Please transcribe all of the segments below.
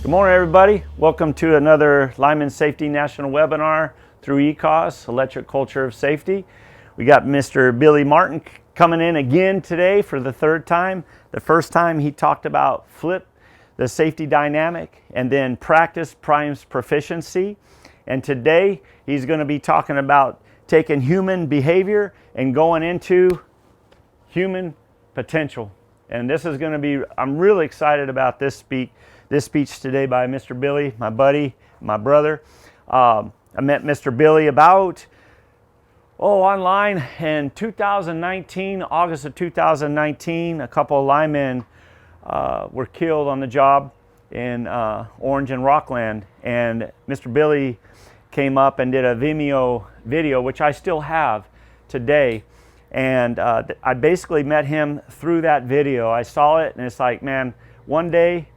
Good morning, everybody. Welcome to another Lineman Safety National Webinar through ECOS, Electric Culture of Safety. We got Mr. Billy Martin coming in again today for the third time. The first time he talked about flip, the safety dynamic, and then practice primes proficiency. And today he's going to be talking about taking human behavior and going into human potential. And this is going to be, I'm really excited about this speech today by Mr. Billy, my buddy, my brother. I met Mr. Billy about, online in 2019, August of 2019. A couple of linemen were killed on the job in Orange and Rockland. And Mr. Billy came up and did a Vimeo video, which I still have today. And I basically met him through that video. I saw it and it's like, man, one day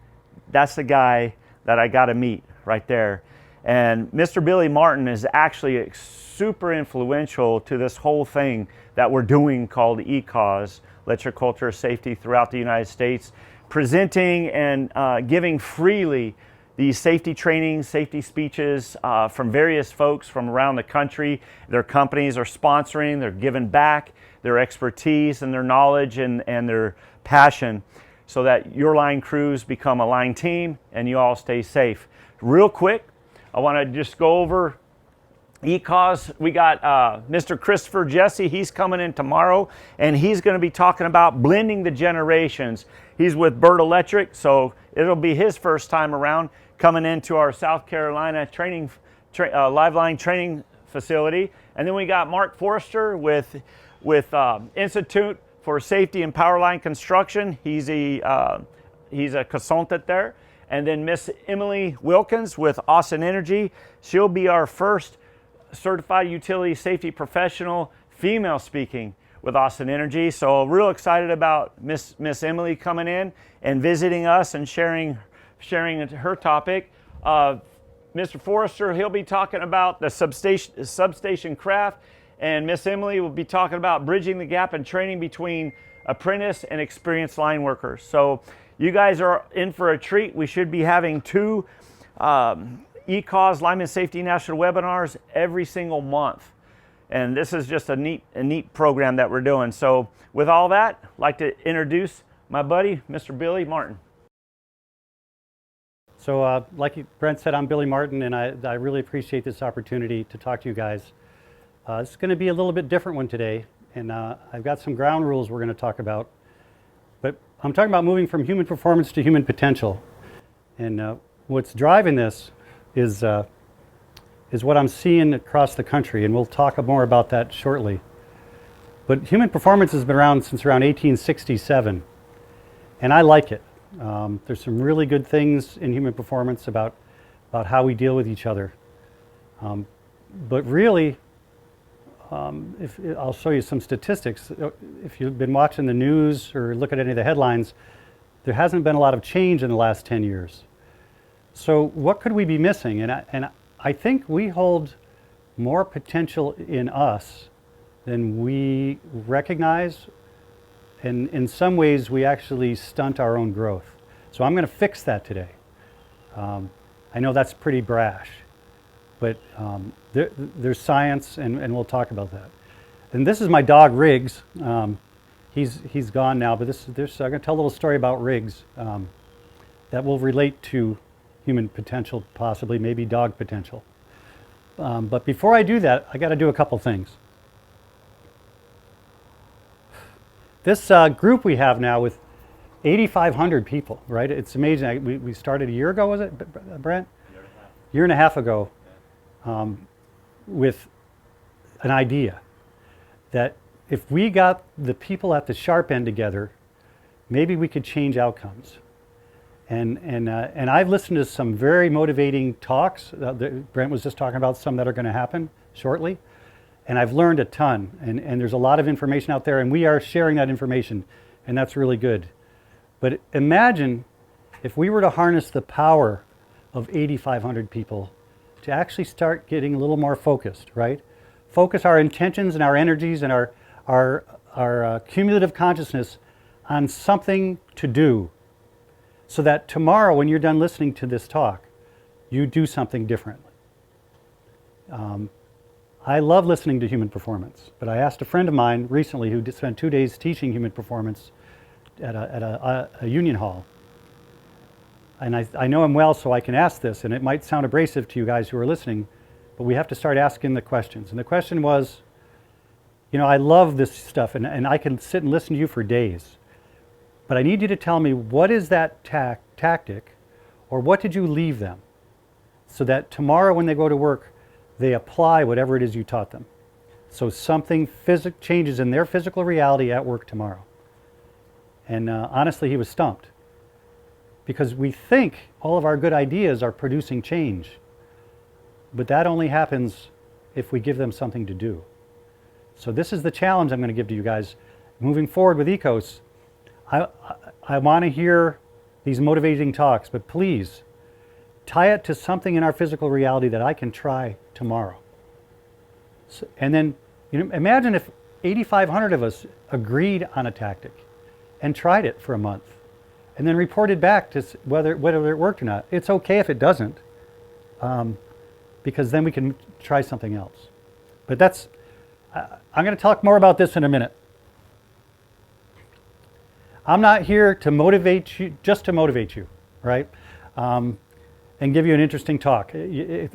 that's the guy that I got to meet right there. And Mr. Billy Martin is actually super influential to this whole thing that we're doing called ECOS, Electric Culture of Safety, throughout the United States, presenting and giving freely these safety trainings, safety speeches from various folks from around the country. Their companies are sponsoring, they're giving back their expertise and their knowledge and their passion so that your line crews become a line team and you all stay safe. Real quick, I want to just go over ECOS. We got Mr. Christopher Jesse. He's coming in tomorrow and he's going to be talking about blending the generations. He's with Bierer Electric, so it'll be his first time around coming into our South Carolina training, live line training facility. And then we got Mark Forrester with Institute for Safety and Power Line Construction. He's a consultant there. And then Miss Emily Wilkins with Austin Energy. She'll be our first certified utility safety professional female speaking with Austin Energy. So real excited about Miss Emily coming in and visiting us and sharing her topic. Mr. Forrester, he'll be talking about the substation craft, and Miss Emily will be talking about bridging the gap in training between apprentice and experienced line workers. So you guys are in for a treat. We should be having two ECOS Lineman Safety National webinars every single month. And this is just a neat program that we're doing. So with all that, I'd like to introduce my buddy, Mr. Billy Martin. So like Brent said, I'm Billy Martin, and I really appreciate this opportunity to talk to you guys. It's going to be a little bit different one today, and I've got some ground rules we're going to talk about. But I'm talking about moving from human performance to human potential. And what's driving this is what I'm seeing across the country, and we'll talk more about that shortly. But human performance has been around since around 1867, and I like it. There's some really good things in human performance about how we deal with each other. But really, I'll show you some statistics. If you've been watching the news or look at any of the headlines, there hasn't been a lot of change in the last 10 years. So what could we be missing? And I think we hold more potential in us than we recognize. And in some ways, we actually stunt our own growth. So I'm going to fix that today. I know that's pretty brash, but there's science, and we'll talk about that. And this is my dog, Riggs. He's gone now, but I'm going to tell a little story about Riggs that will relate to human potential, possibly, maybe dog potential. But before I do that, I got to do a couple things. This group we have now with 8,500 people, right? It's amazing. We started a year ago, was it, Brent? Year and a half ago, with an idea that if we got the people at the sharp end together, maybe we could change outcomes. And I've listened to some very motivating talks. Brent was just talking about some that are going to happen shortly. And I've learned a ton, and there's a lot of information out there, and we are sharing that information, and that's really good. But imagine if we were to harness the power of 8,500 people to actually start getting a little more focused, right? Focus our intentions and our energies and our cumulative consciousness on something to do. so that tomorrow when you're done listening to this talk, you do something differently. I love listening to human performance, but I asked a friend of mine recently who spent 2 days teaching human performance at a union hall. And I know him well, so I can ask this, and it might sound abrasive to you guys who are listening, but we have to start asking the questions. And the question was, you know, I love this stuff, and I can sit and listen to you for days, but I need you to tell me, what is that tactic, or what did you leave them, so that tomorrow when they go to work, they apply whatever it is you taught them. So something changes in their physical reality at work tomorrow. And honestly, he was stumped. Because we think all of our good ideas are producing change. But that only happens if we give them something to do. So this is the challenge I'm going to give to you guys. Moving forward with ECOS, I want to hear these motivating talks, but please, tie it to something in our physical reality that I can try tomorrow. So, and then, you know, imagine if 8,500 of us agreed on a tactic and tried it for a month, and then reported back to whether it worked or not. It's okay if it doesn't, because then we can try something else. But that's, I'm going to talk more about this in a minute. I'm not here to motivate you, just to motivate you, right? And give you an interesting talk. I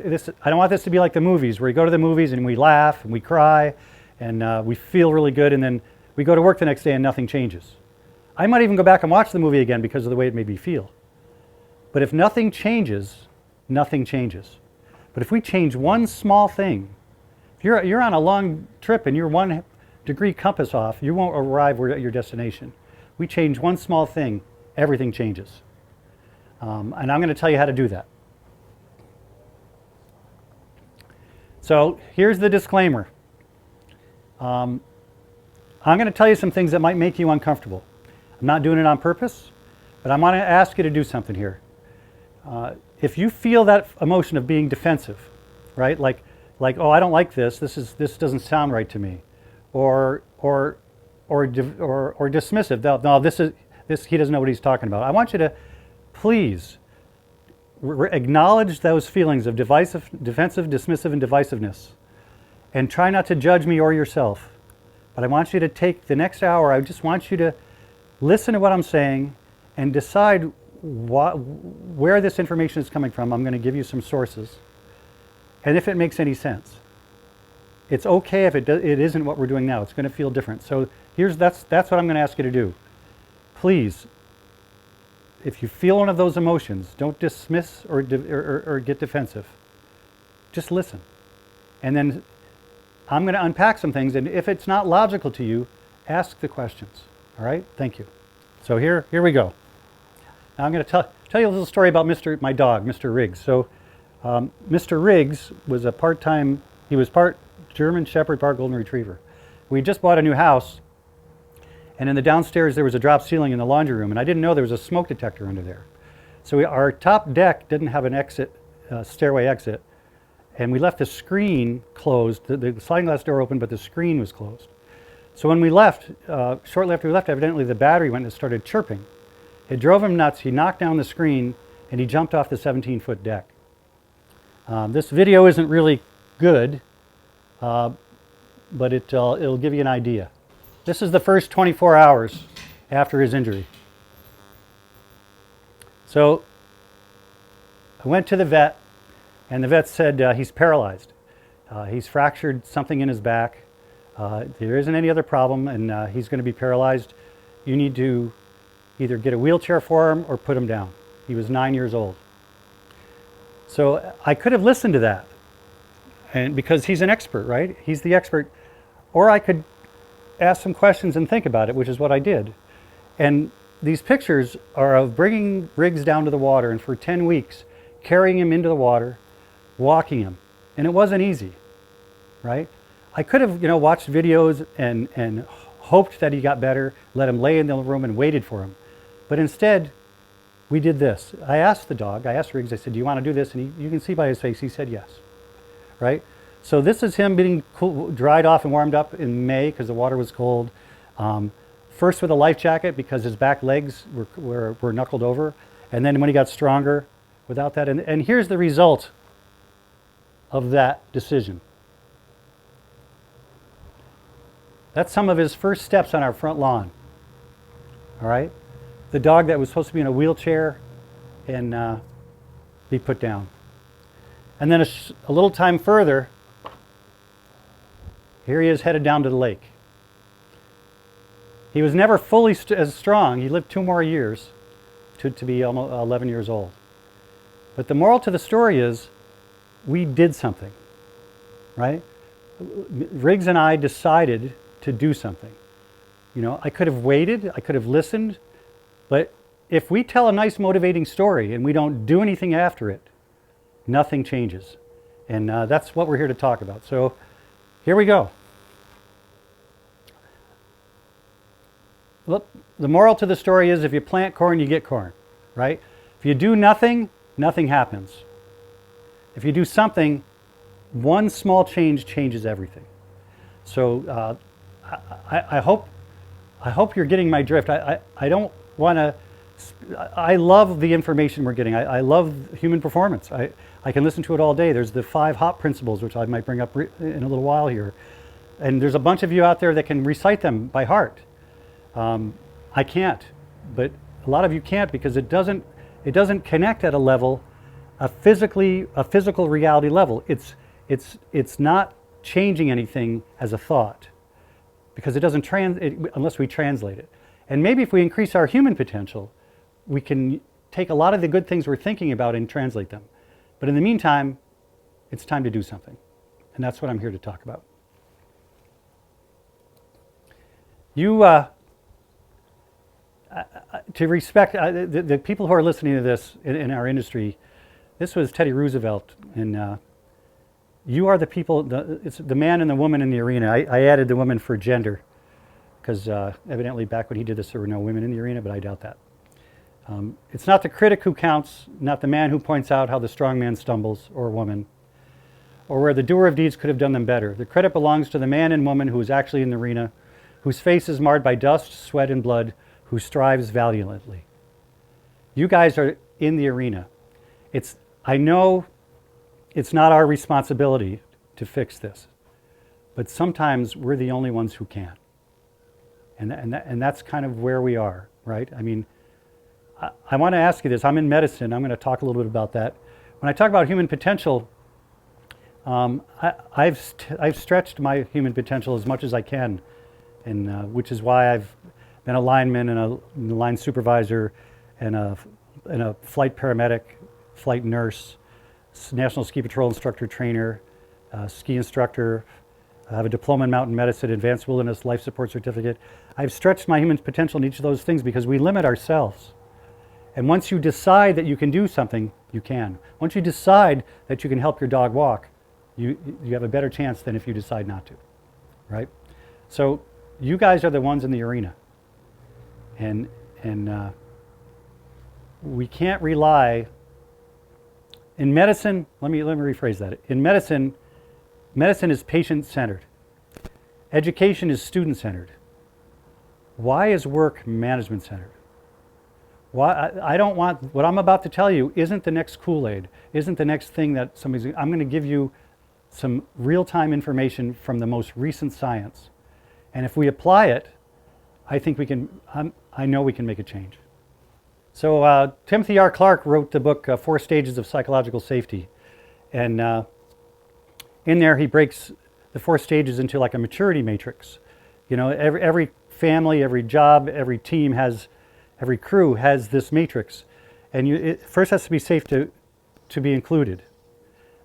don't want this to be like the movies, where you go to the movies and we laugh and we cry and we feel really good, and then we go to work the next day and nothing changes. I might even go back and watch the movie again because of the way it made me feel. But if nothing changes, nothing changes. But if we change one small thing, if you're on a long trip and you're 1 degree compass off, you won't arrive at your destination. We change one small thing, everything changes. And I'm going to tell you how to do that. So here's the disclaimer. I'm going to tell you some things that might make you uncomfortable. I'm not doing it on purpose, but I want to ask you to do something here. If you feel that emotion of being defensive, right? Like, oh, I don't like this. This doesn't sound right to me, or dismissive. No, this. He doesn't know what he's talking about. I want you to please acknowledge those feelings of defensive, dismissive, and divisiveness, and try not to judge me or yourself. But I want you to take the next hour. I just want you to listen to what I'm saying and decide where this information is coming from. I'm going to give you some sources, and if it makes any sense. It's okay if it isn't what we're doing now. It's going to feel different. So that's what I'm going to ask you to do. Please, if you feel one of those emotions, don't dismiss or get defensive. Just listen. And then I'm going to unpack some things, and if it's not logical to you, ask the questions. All right? Thank you. So here we go. Now I'm going to tell you a little story about my dog, Mr. Riggs. So Mr. Riggs was he was part German Shepherd, part Golden Retriever. We just bought a new house, and in the downstairs there was a drop ceiling in the laundry room, and I didn't know there was a smoke detector under there. So our top deck didn't have an exit, stairway exit, and we left the screen closed. The sliding glass door open, but the screen was closed. So when we left, shortly after we left, evidently the battery went and started chirping. It drove him nuts. He knocked down the screen, and he jumped off the 17-foot deck. This video isn't really good, but it'll give you an idea. This is the first 24 hours after his injury. So I went to the vet, and the vet said he's paralyzed. He's fractured something in his back. There isn't any other problem, and he's going to be paralyzed. You need to either get a wheelchair for him or put him down. He was 9 years old. So I could have listened to that, and because he's an expert, right? He's the expert. Or I could ask some questions and think about it, which is what I did. And these pictures are of bringing Riggs down to the water, and for 10 weeks, carrying him into the water, walking him. And it wasn't easy, right? I could have, watched videos and hoped that he got better, let him lay in the room and waited for him. But instead, we did this. I asked Riggs, I said, do you want to do this? And you can see by his face, he said yes, right? So this is him being dried off and warmed up in May because the water was cold. First with a life jacket because his back legs were knuckled over. And then when he got stronger, without that, and here's the result of that decision. That's some of his first steps on our front lawn. All right? The dog that was supposed to be in a wheelchair and be put down. And then a little time further, here he is headed down to the lake. He was never fully as strong. He lived 2 more years to be almost 11 years old. But the moral to the story is, we did something, right? Riggs and I decided to do something. You know, I could have waited, I could have listened, but if we tell a nice motivating story and we don't do anything after it, nothing changes. And that's what we're here to talk about. So here we go. Look, the moral to the story is, if you plant corn, you get corn, right? If you do nothing, nothing happens. If you do something, one small change changes everything. So I hope you're getting my drift. I don't want to. I love the information we're getting. I love human performance. I can listen to it all day. There's the 5 HOP principles, which I might bring up in a little while here. And there's a bunch of you out there that can recite them by heart. I can't, but a lot of you can't, because it doesn't connect at a level, a physical reality level. It's not changing anything as a thought, because it doesn't unless we translate it. And maybe if we increase our human potential, we can take a lot of the good things we're thinking about and translate them. But in the meantime, it's time to do something. And that's what I'm here to talk about. To respect the people who are listening to this in our industry, this was Teddy Roosevelt, and you are the people, it's the man and the woman in the arena. I added the woman for gender, because evidently back when he did this there were no women in the arena, but I doubt that. It's not the critic who counts, not the man who points out how the strong man stumbles, or woman, or where the doer of deeds could have done them better. The credit belongs to the man and woman who is actually in the arena, whose face is marred by dust, sweat, and blood, who strives valiantly. You guys are in the arena. I know it's not our responsibility to fix this, but sometimes we're the only ones who can. And that's kind of where we are, right? I mean, I want to ask you this. I'm in medicine. I'm going to talk a little bit about that. When I talk about human potential, I've stretched my human potential as much as I can, and which is why I've been a lineman and a line supervisor and a flight paramedic, flight nurse, National Ski Patrol instructor trainer, ski instructor. I have a diploma in mountain medicine, advanced wilderness life support certificate. I've stretched my human potential in each of those things because we limit ourselves. And once you decide that you can do something, you can. Once you decide that you can help your dog walk, you have a better chance than if you decide not to, right? So you guys are the ones in the arena. And we can't rely, in medicine, let me rephrase that. In medicine is patient-centered. Education is student-centered. Why is work management-centered? I don't want, what I'm about to tell you isn't the next Kool-Aid, isn't the next thing that I'm going to give you some real-time information from the most recent science. And if we apply it, I think we can, I know we can make a change. So Timothy R. Clark wrote the book, 4 Stages of Psychological Safety. And in there he breaks the 4 stages into like a maturity matrix. You know, every family, every job, every team has, every crew has this matrix. And it first has to be safe to be included.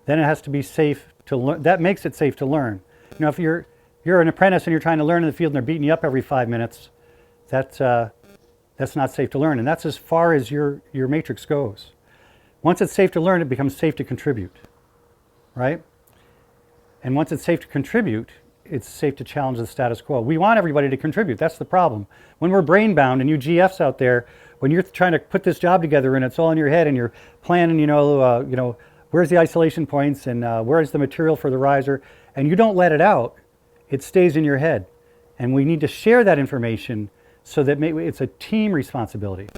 Then it has to be safe to learn. That makes it safe to learn. You know, if you're an apprentice and you're trying to learn in the field and they're beating you up every 5 minutes, that's not safe to learn. And that's as far as your matrix goes. Once it's safe to learn, it becomes safe to contribute, right? And once it's safe to contribute, it's safe to challenge the status quo. We want everybody to contribute. That's the problem. When we're brain bound, and you GFs out there, when you're trying to put this job together and it's all in your head and you're planning, where's the isolation points and where's the material for the riser, and you don't let it out, it stays in your head. And we need to share that information so that it's a team responsibility.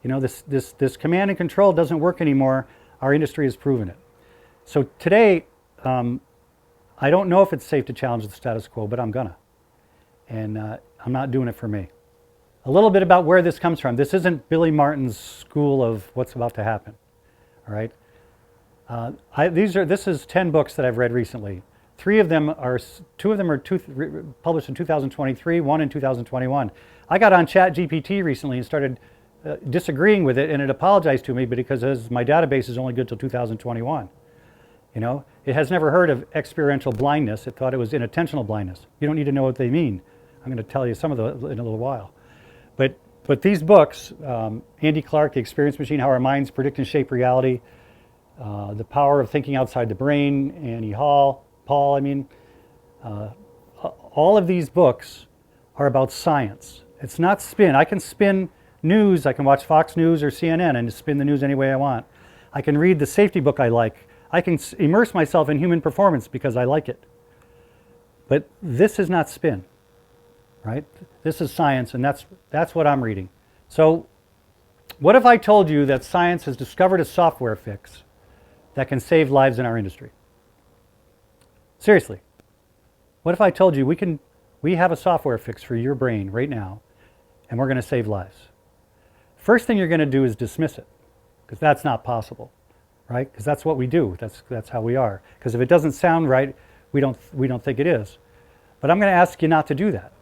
You know, this command and control doesn't work anymore. Our industry has proven it. So today, I don't know if it's safe to challenge the status quo, but I'm gonna. And I'm not doing it for me. A little bit about where this comes from. This isn't Billy Martin's school of what's about to happen, all right? This is 10 books that I've read recently. Two of them are published in 2023, one in 2021. I got on ChatGPT recently and started disagreeing with it, and it apologized to me because my database is only good till 2021. You know, it has never heard of experiential blindness. It thought it was inattentional blindness. You don't need to know what they mean. I'm going to tell you some of them in a little while. But these books, Andy Clark, The Experience Machine, How Our Minds Predict and Shape Reality, The Power of Thinking Outside the Brain, Annie Paul, all of these books are about science. It's not spin. I can spin news. I can watch Fox News or CNN and spin the news any way I want. I can read the safety book I like. I can immerse myself in human performance because I like it. But this is not spin, right? This is science, and that's what I'm reading. So what if I told you that science has discovered a software fix that can save lives in our industry? Seriously. What if I told you we have a software fix for your brain right now, and we're going to save lives? First thing you're going to do is dismiss it, because that's not possible, right? Because that's what we do. That's how we are. Because if it doesn't sound right, we don't think it is. But I'm going to ask you not to do that.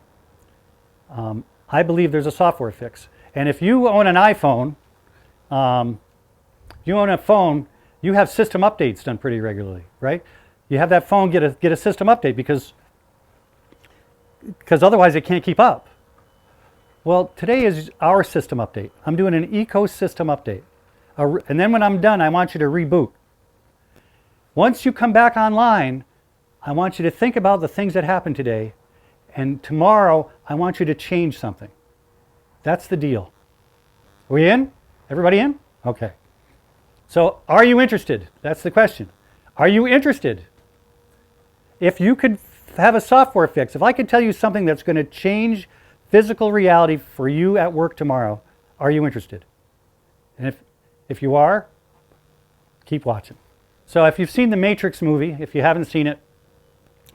I believe there's a software fix, and if you own an iPhone, you have system updates done pretty regularly, right? You have that phone get a system update because otherwise it can't keep up. Well, today is our system update. I'm doing an ecosystem update. And then when I'm done, I want you to reboot. Once you come back online, I want you to think about the things that happened today. And tomorrow, I want you to change something. That's the deal. Are we in? Everybody in? Okay. So, are you interested? That's the question. Are you interested? If you could have a software fix, if I could tell you something that's going to change physical reality for you at work tomorrow, are you interested? And if you are, keep watching. So if you've seen the Matrix movie, if you haven't seen it,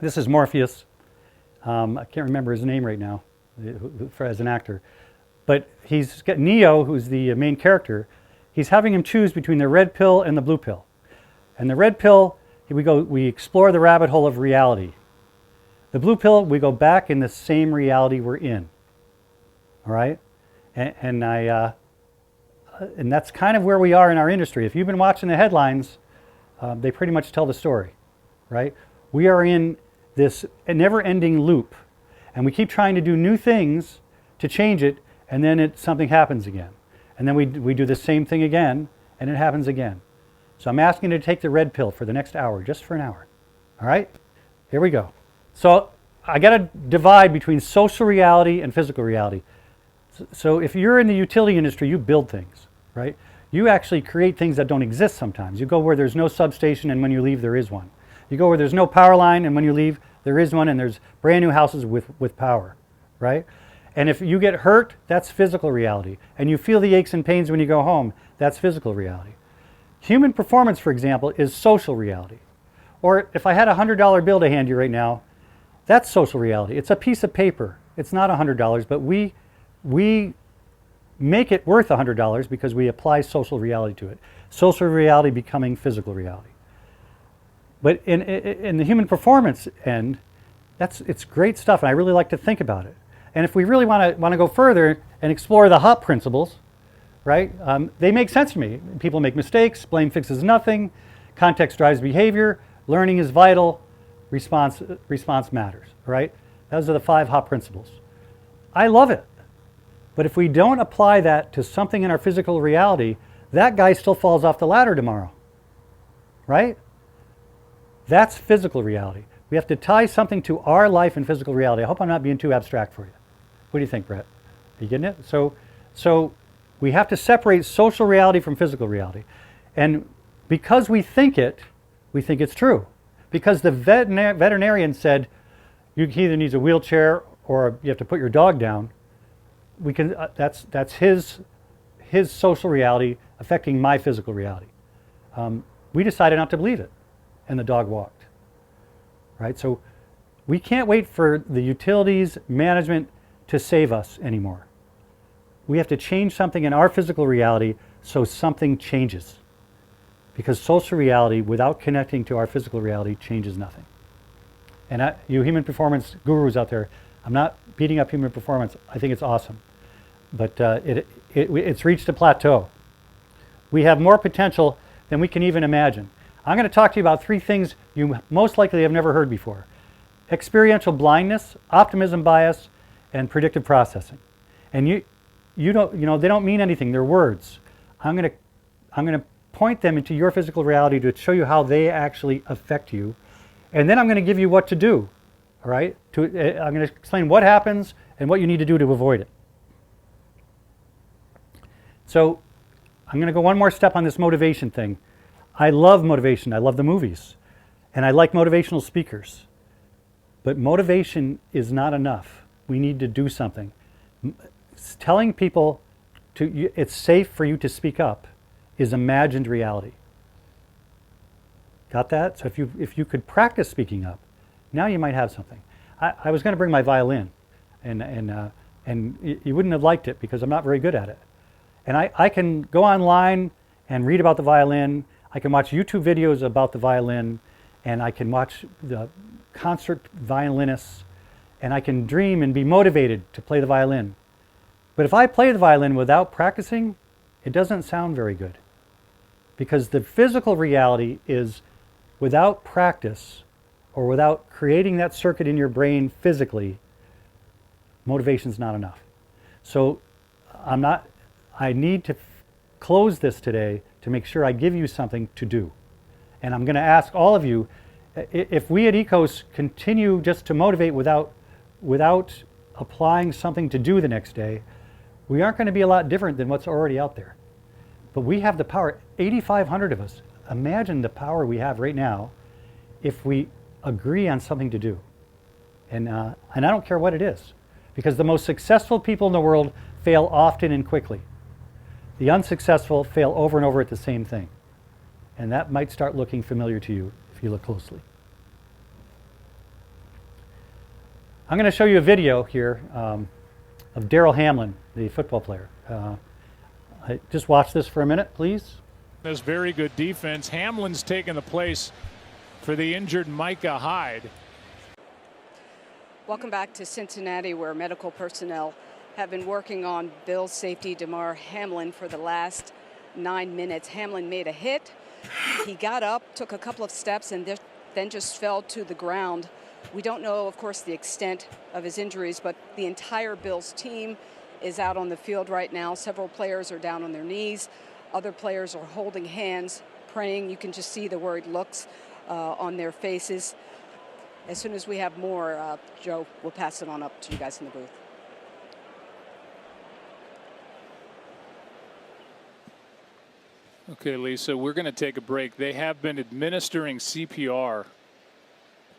this is Morpheus. I can't remember his name right now as an actor. But he's got Neo, who's the main character. He's having him choose between the red pill and the blue pill. And the red pill, we explore the rabbit hole of reality. The blue pill, we go back in the same reality we're in. All right? And that's kind of where we are in our industry. If you've been watching the headlines, they pretty much tell the story, right? We are in this never-ending loop, and we keep trying to do new things to change it, and then something happens again. And then we do the same thing again, and it happens again. So I'm asking you to take the red pill for the next hour, just for an hour. All right? Here we go. So I got to divide between social reality and physical reality. So if you're in the utility industry, you build things, right? You actually create things that don't exist sometimes. You go where there's no substation, and when you leave, there is one. You go where there's no power line, and when you leave, there is one, and there's brand new houses with power, right? And if you get hurt, that's physical reality. And you feel the aches and pains when you go home, that's physical reality. Human performance, for example, is social reality. Or if I had a $100 bill to hand you right now, that's social reality. It's a piece of paper. It's not $100, but we make it worth $100 because we apply social reality to it. Social reality becoming physical reality. But in the human performance end, it's great stuff, and I really like to think about it. And if we really want to go further and explore the HOP principles, right? They make sense to me. People make mistakes. Blame fixes nothing. Context drives behavior. Learning is vital. Response matters, right? Those are the 5 HOP principles. I love it. But if we don't apply that to something in our physical reality, that guy still falls off the ladder tomorrow, right? That's physical reality. We have to tie something to our life in physical reality. I hope I'm not being too abstract for you. What do you think, Brett? Are you getting it? So we have to separate social reality from physical reality. And because we think it's true. Because the veterinarian said, he either needs a wheelchair or you have to put your dog down. We can. That's his his social reality affecting my physical reality. We decided not to believe it, and the dog walked. Right? So we can't wait for the utilities management to save us anymore. We have to change something in our physical reality so something changes. Because social reality, without connecting to our physical reality, changes nothing. And you human performance gurus out there, I'm not beating up human performance. I think it's awesome. But it's reached a plateau. We have more potential than we can even imagine. I'm going to talk to you about 3 things you most likely have never heard before. Experiential blindness, optimism bias, and predictive processing. And you don't, they don't mean anything. They're words. I'm going to point them into your physical reality to show you how they actually affect you. And then I'm going to give you what to do. All right? I'm going to explain what happens and what you need to do to avoid it. So I'm going to go one more step on this motivation thing. I love motivation. I love the movies. And I like motivational speakers. But motivation is not enough. We need to do something. Telling people it's safe for you to speak up is imagined reality. Got that? So if you could practice speaking up, now you might have something. I was going to bring my violin, and you wouldn't have liked it because I'm not very good at it. And I can go online and read about the violin. I can watch YouTube videos about the violin, and I can watch the concert violinists, and I can dream and be motivated to play the violin. But if I play the violin without practicing, it doesn't sound very good. Because the physical reality is without practice or without creating that circuit in your brain physically, motivation's not enough. So I need to close this today to make sure I give you something to do. And I'm going to ask all of you, if we at ECOS continue just to motivate without applying something to do the next day, we aren't going to be a lot different than what's already out there. But we have the power, 8,500 of us. Imagine the power we have right now if we agree on something to do. And I don't care what it is, because the most successful people in the world fail often and quickly. The unsuccessful fail over and over at the same thing. And that might start looking familiar to you if you look closely. I'm going to show you a video here of Daryl Hamlin, the football player. Just watch this for a minute, please. This very good defense. Hamlin's taking the place for the injured Micah Hyde. Welcome back to Cincinnati, where medical personnel have been working on Bills safety Damar Hamlin for the last 9 minutes. Hamlin made a hit. He got up, took a couple of steps, and then just fell to the ground. We don't know, of course, the extent of his injuries, but the entire Bills team is out on the field right now. Several players are down on their knees. Other players are holding hands, praying. You can just see the worried looks on their faces. As soon as we have more, Joe, we'll pass it on up to you guys in the booth. Okay, Lisa, we're going to take a break. They have been administering CPR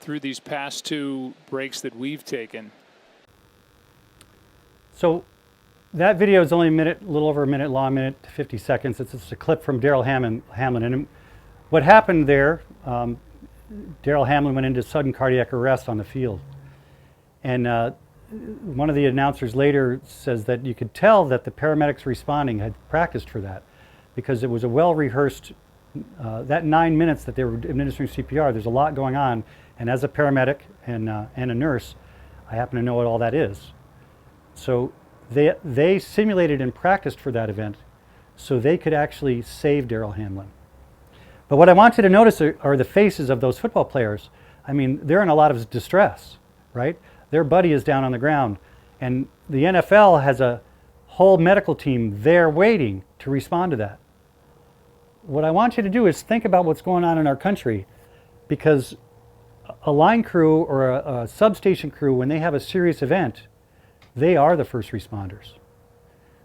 through these past 2 breaks that we've taken. So that video is only a little over a minute long, minute to 50 seconds. It's just a clip from Daryl Hamlin. And what happened there, Daryl Hamlin went into sudden cardiac arrest on the field. And one of the announcers later says that you could tell that the paramedics responding had practiced for that, because it was a well-rehearsed, that 9 minutes that they were administering CPR, there's a lot going on. And as a paramedic and a nurse, I happen to know what all that is. So they simulated and practiced for that event so they could actually save Daryl Hamlin. But what I want you to notice are the faces of those football players. I mean, they're in a lot of distress, right? Their buddy is down on the ground. And the NFL has a whole medical team there waiting to respond to that. What I want you to do is think about what's going on in our country, because a line crew or a substation crew, when they have a serious event, they are the first responders.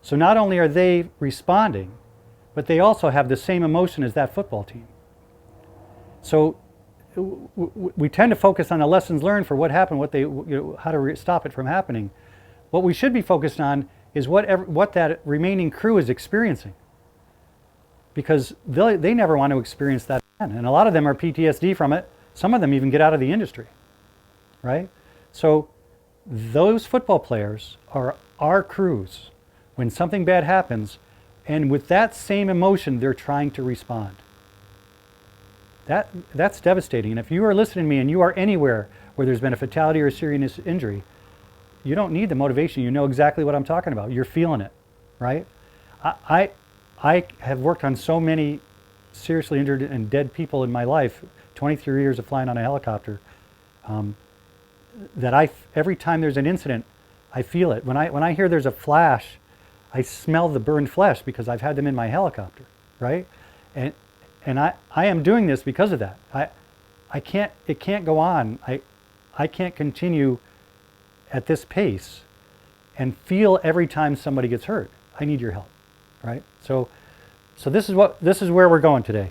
So not only are they responding, but they also have the same emotion as that football team. So we tend to focus on the lessons learned for what happened, how to stop it from happening. What we should be focused on is what that remaining crew is experiencing. Because they never want to experience that again. And a lot of them are PTSD from it. Some of them even get out of the industry, right? So those football players are our crews when something bad happens, and with that same emotion, they're trying to respond. That's devastating. And if you are listening to me and you are anywhere where there's been a fatality or a serious injury, you don't need the motivation. You know exactly what I'm talking about. You're feeling it, right? I have worked on so many seriously injured and dead people in my life, 23 years of flying on a helicopter, that every time there's an incident, I feel it. When I hear there's a flash, I smell the burned flesh because I've had them in my helicopter, right? And I am doing this because of that. It can't go on. I can't continue at this pace and feel every time somebody gets hurt. I need your help, right? So this is where we're going today.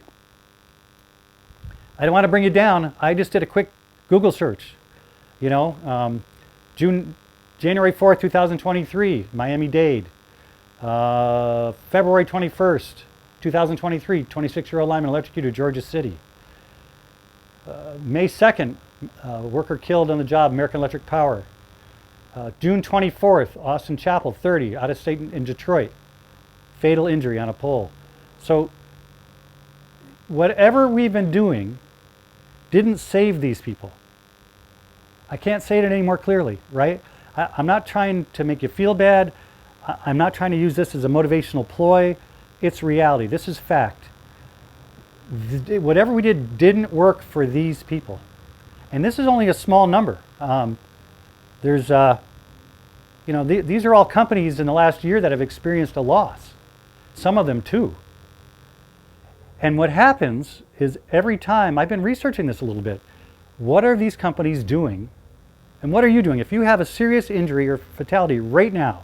I don't want to bring you down. I just did a quick Google search. You know, January 4th, 2023, Miami-Dade. February 21st, 2023, 26-year-old lineman electrocuted, Georgia City. May 2nd, worker killed on the job, American Electric Power. June 24th, Austin Chapel, 30, out of state in Detroit. Fatal injury on a pole. So whatever we've been doing didn't save these people. I can't say it any more clearly, right? I'm not trying to make you feel bad. I'm not trying to use this as a motivational ploy. It's reality. This is fact. Whatever we did didn't work for these people. And this is only a small number. There's, you know, these are all companies in the last year that have experienced a loss. Some of them too. And what happens is every time, I've been researching this a little bit, what are these companies doing? And what are you doing? If you have a serious injury or fatality right now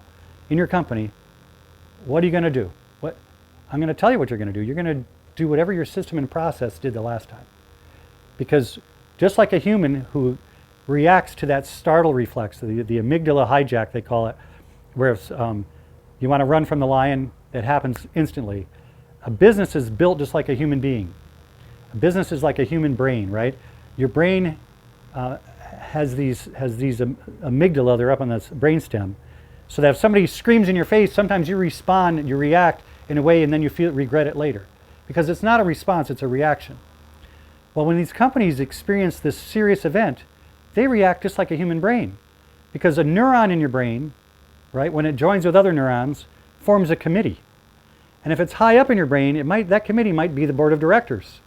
in your company, what are you going to do? I'm going to tell you what you're going to do. You're going to do whatever your system and process did the last time. Because just like a human who reacts to that startle reflex, the amygdala hijack they call it, where if, you want to run from the lion, that happens instantly. A business is built just like a human being. A business is like a human brain, right? Your brain has these amygdala, they're up on this brainstem, so that if somebody screams in your face, sometimes you respond and you react in a way and then you regret it later. Because it's not a response, it's a reaction. Well, when these companies experience this serious event, they react just like a human brain. Because a neuron in your brain, right, when it joins with other neurons, forms a committee. And if it's high up in your brain, that committee might be the board of directors.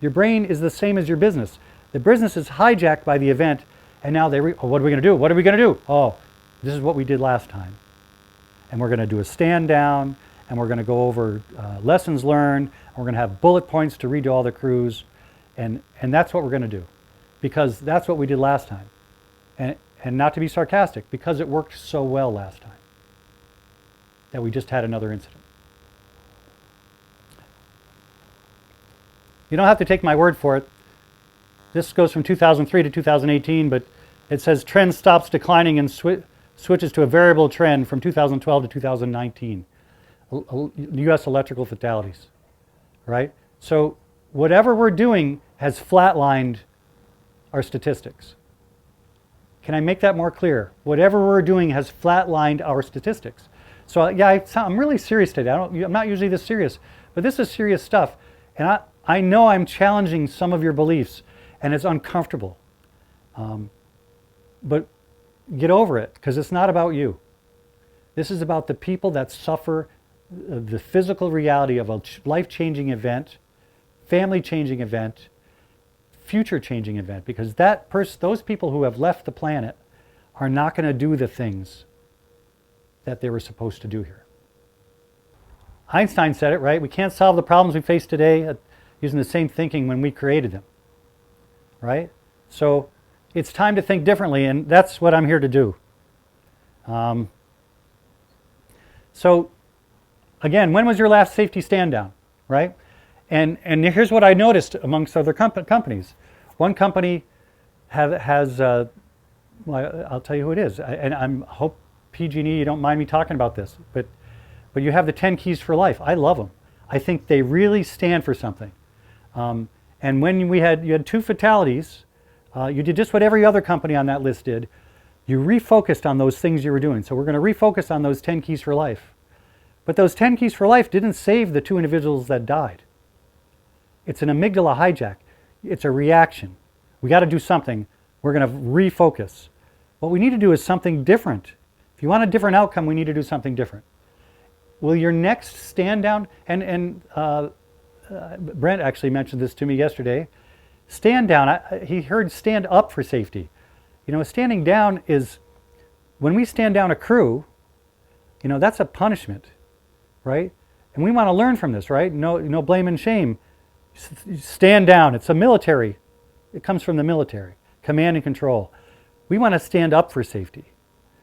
Your brain is the same as your business. The business is hijacked by the event, and now what are we going to do? What are we going to do? Oh, this is what we did last time. And we're going to do a stand down, and we're going to go over lessons learned, and we're going to have bullet points to read to all the crews, and that's what we're going to do. Because that's what we did last time. And not to be sarcastic, because it worked so well last time, that we just had another incident. You don't have to take my word for it. This goes from 2003 to 2018, but it says trend stops declining and switches to a variable trend from 2012 to 2019. U.S. electrical fatalities, right? So whatever we're doing has flatlined our statistics. Can I make that more clear? Whatever we're doing has flatlined our statistics. So yeah, I'm really serious today. I'm not usually this serious, but this is serious stuff. And I know I'm challenging some of your beliefs, and it's uncomfortable. But get over it, because it's not about you. This is about the people that suffer the physical reality of a life-changing event, family-changing event, future-changing event, because those people who have left the planet are not going to do the things that they were supposed to do here. Einstein said it, right? We can't solve the problems we face today using the same thinking when we created them, right? So it's time to think differently, and that's what I'm here to do. So again, when was your last safety stand down, right? And here's what I noticed amongst other companies. One company has, well, I'll tell you who it is, and I hope PG&E, you don't mind me talking about this, but you have the 10 keys for life. I love them. I think they really stand for something. And when you had 2 fatalities, you did just what every other company on that list did. You refocused on those things you were doing. So we're going to refocus on those 10 keys for life. But those 10 keys for life didn't save the 2 individuals that died. It's an amygdala hijack. It's a reaction. We got to do something. We're going to refocus. What we need to do is something different. If you want a different outcome, we need to do something different. Will your next stand down, and Brent actually mentioned this to me yesterday, stand down, he heard stand up for safety. You know, standing down is, when we stand down a crew, you know, that's a punishment, right? And we want to learn from this, right? No blame and shame. Stand down. It's a military. It comes from the military. Command and control. We want to stand up for safety.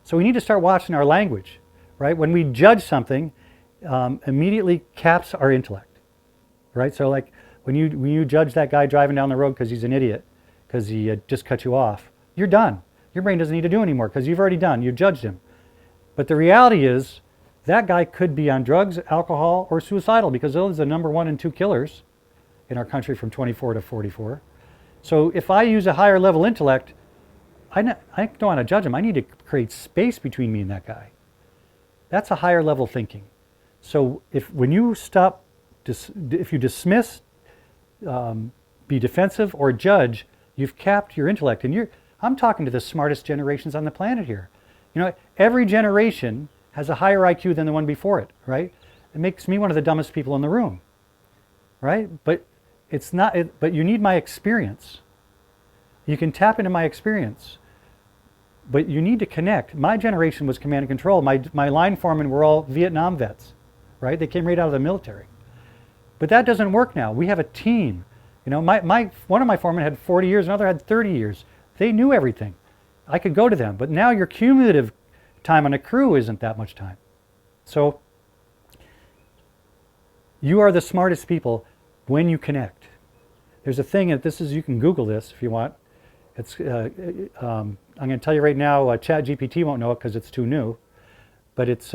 So we need to start watching our language, right? When we judge something, immediately caps our intellect, right? So like when you judge that guy driving down the road because he's an idiot, because he just cut you off, you're done. Your brain doesn't need to do anymore because you've already done. You judged him. But the reality is that guy could be on drugs, alcohol, or suicidal, because those are the number 1 and 2 killers in our country from 24 to 44. So if I use a higher level intellect, I don't want to judge him. I need to create space between me and that guy. That's a higher level thinking. So when you stop, if you dismiss, be defensive, or judge, you've capped your intellect. And I'm talking to the smartest generations on the planet here. You know, every generation has a higher IQ than the one before it, right? It makes me one of the dumbest people in the room, right? But it's not. But you need my experience. You can tap into my experience, but you need to connect. My generation was command and control. My line foremen were all Vietnam vets, right? They came right out of the military. But that doesn't work now. We have a team. You know, one of my foremen had 40 years, another had 30 years. They knew everything. I could go to them. But now your cumulative time on a crew isn't that much time. So you are the smartest people when you connect. There's a thing, and you can Google this if you want. It's I'm going to tell you right now, ChatGPT won't know it because it's too new, but it's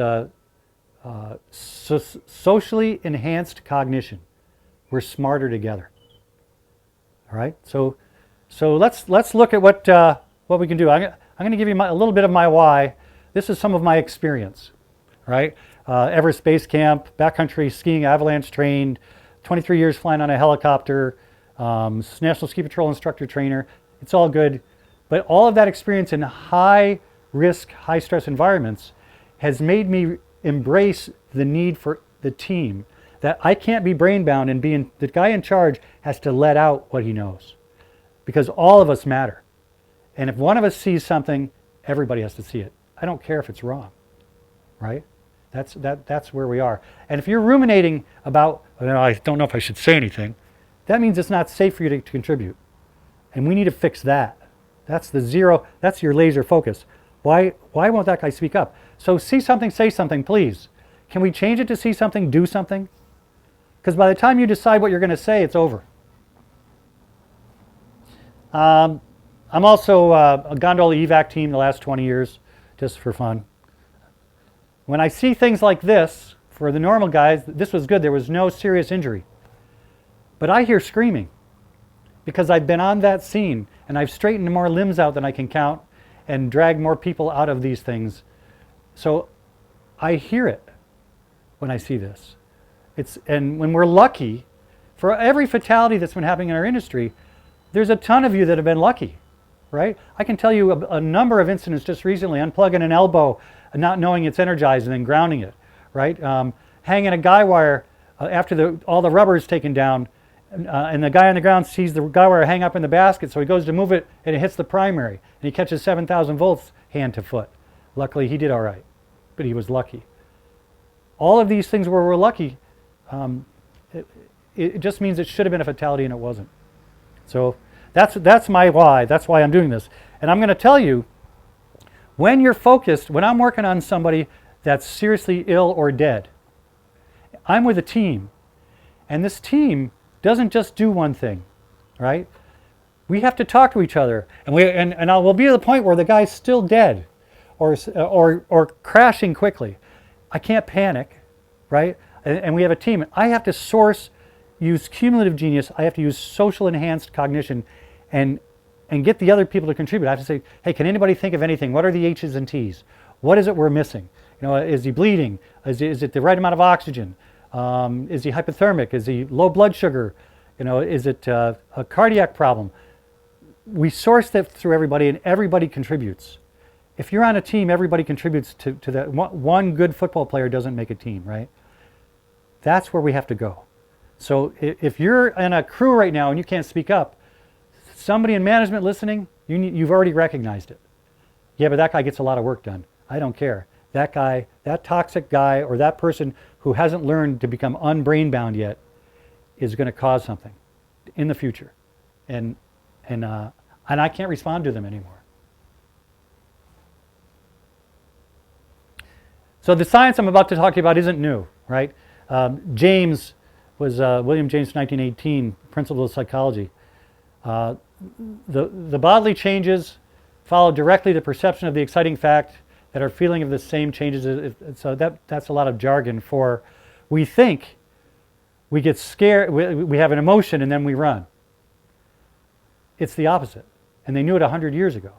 socially enhanced cognition. We're smarter together. All right, so let's look at what we can do. I'm going to give you a little bit of my why. This is some of my experience. Right, Everest Base Camp, backcountry skiing, avalanche trained, 23 years flying on a helicopter, National Ski Patrol instructor trainer. It's all good, but all of that experience in high risk, high stress environments has made me embrace the need for the team. That I can't be brain bound, and the guy in charge has to let out what he knows, because all of us matter. And if one of us sees something, everybody has to see it. I don't care if it's wrong, right? That's where we are. And if you're ruminating about, I don't know if I should say anything, that means it's not safe for you to contribute. And we need to fix that. That's the zero, that's your laser focus. Why won't that guy speak up? So see something, say something, please. Can we change it to see something, do something? Because by the time you decide what you're going to say, it's over. I'm also a gondola evac team the last 20 years, just for fun. When I see things like this, for the normal guys, this was good. There was no serious injury. But I hear screaming because I've been on that scene and I've straightened more limbs out than I can count and dragged more people out of these things. So I hear it when I see this. And when we're lucky, for every fatality that's been happening in our industry, there's a ton of you that have been lucky, right? I can tell you a number of incidents just recently, unplugging an elbow, not knowing it's energized and then grounding it, right? Hanging a guy wire after all the rubber is taken down, and the guy on the ground sees the guy wire hang up in the basket, so he goes to move it and it hits the primary, and he catches 7,000 volts hand to foot. Luckily, he did all right, but he was lucky. All of these things where we're lucky, it just means it should have been a fatality and it wasn't. So that's my why. That's why I'm doing this. And I'm going to tell you, when you're focused, when I'm working on somebody that's seriously ill or dead, I'm with a team. And this team doesn't just do one thing, right? We have to talk to each other. And we'll be at the point where the guy's still dead, or crashing quickly. I can't panic, right? And we have a team. I have to use cumulative genius. I have to use social enhanced cognition and get the other people to contribute. I have to say, hey, can anybody think of anything? What are the H's and T's? What is it we're missing? You know, is he bleeding? Is it the right amount of oxygen? Is he hypothermic? Is he low blood sugar? You know, is it a cardiac problem? We source that through everybody, and everybody contributes. If you're on a team, everybody contributes to that. One good football player doesn't make a team, right? That's where we have to go. So if you're in a crew right now and you can't speak up, somebody in management listening, you've already recognized it. Yeah, but that guy gets a lot of work done. I don't care. That guy, that toxic guy, or that person who hasn't learned to become unbrain bound yet is going to cause something in the future. And I can't respond to them anymore. So the science I'm about to talk to you about isn't new, right? James was William James, 1918, principle of psychology. The bodily changes follow directly the perception of the exciting fact that our feeling of the same changes. So that's a lot of jargon for we think, we get scared, we have an emotion and then we run. It's the opposite. And they knew it 100 years ago.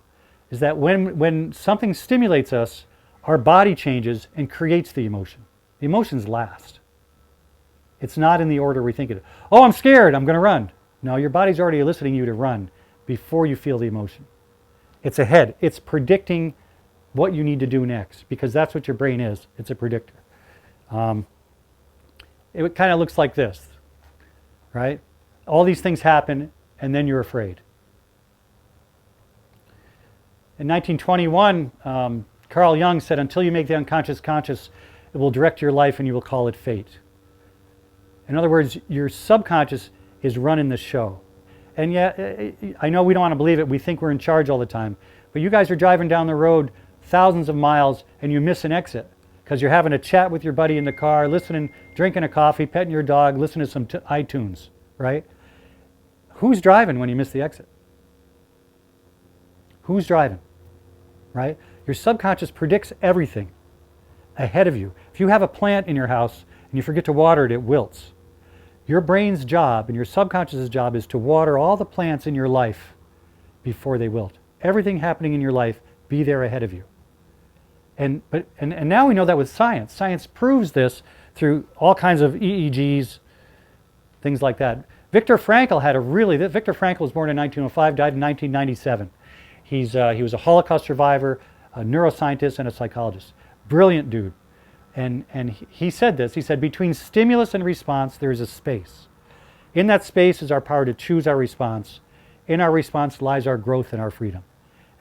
Is that when something stimulates us, our body changes and creates the emotion. The emotions last. It's not in the order we think it is. Oh, I'm scared, I'm going to run. No, your body's already eliciting you to run before you feel the emotion. It's ahead. It's predicting what you need to do next, because that's what your brain is. It's a predictor. It kind of looks like this, right? All these things happen, and then you're afraid. In 1921, Carl Jung said, until you make the unconscious conscious, it will direct your life and you will call it fate. In other words, your subconscious is running the show. And yet, I know we don't want to believe it. We think we're in charge all the time. But you guys are driving down the road thousands of miles and you miss an exit because you're having a chat with your buddy in the car, listening, drinking a coffee, petting your dog, listening to some iTunes, right? Who's driving when you miss the exit? Who's driving, right? Your subconscious predicts everything ahead of you. If you have a plant in your house and you forget to water it, it wilts. Your brain's job and your subconscious's job is to water all the plants in your life before they wilt. Everything happening in your life, be there ahead of you. And now we know that with science. Science proves this through all kinds of EEGs, things like that. Viktor Frankl Viktor Frankl was born in 1905, died in 1997. He was a Holocaust survivor, a neuroscientist, and a psychologist. Brilliant dude. And he said this. He said, between stimulus and response, there is a space. In that space is our power to choose our response. In our response lies our growth and our freedom.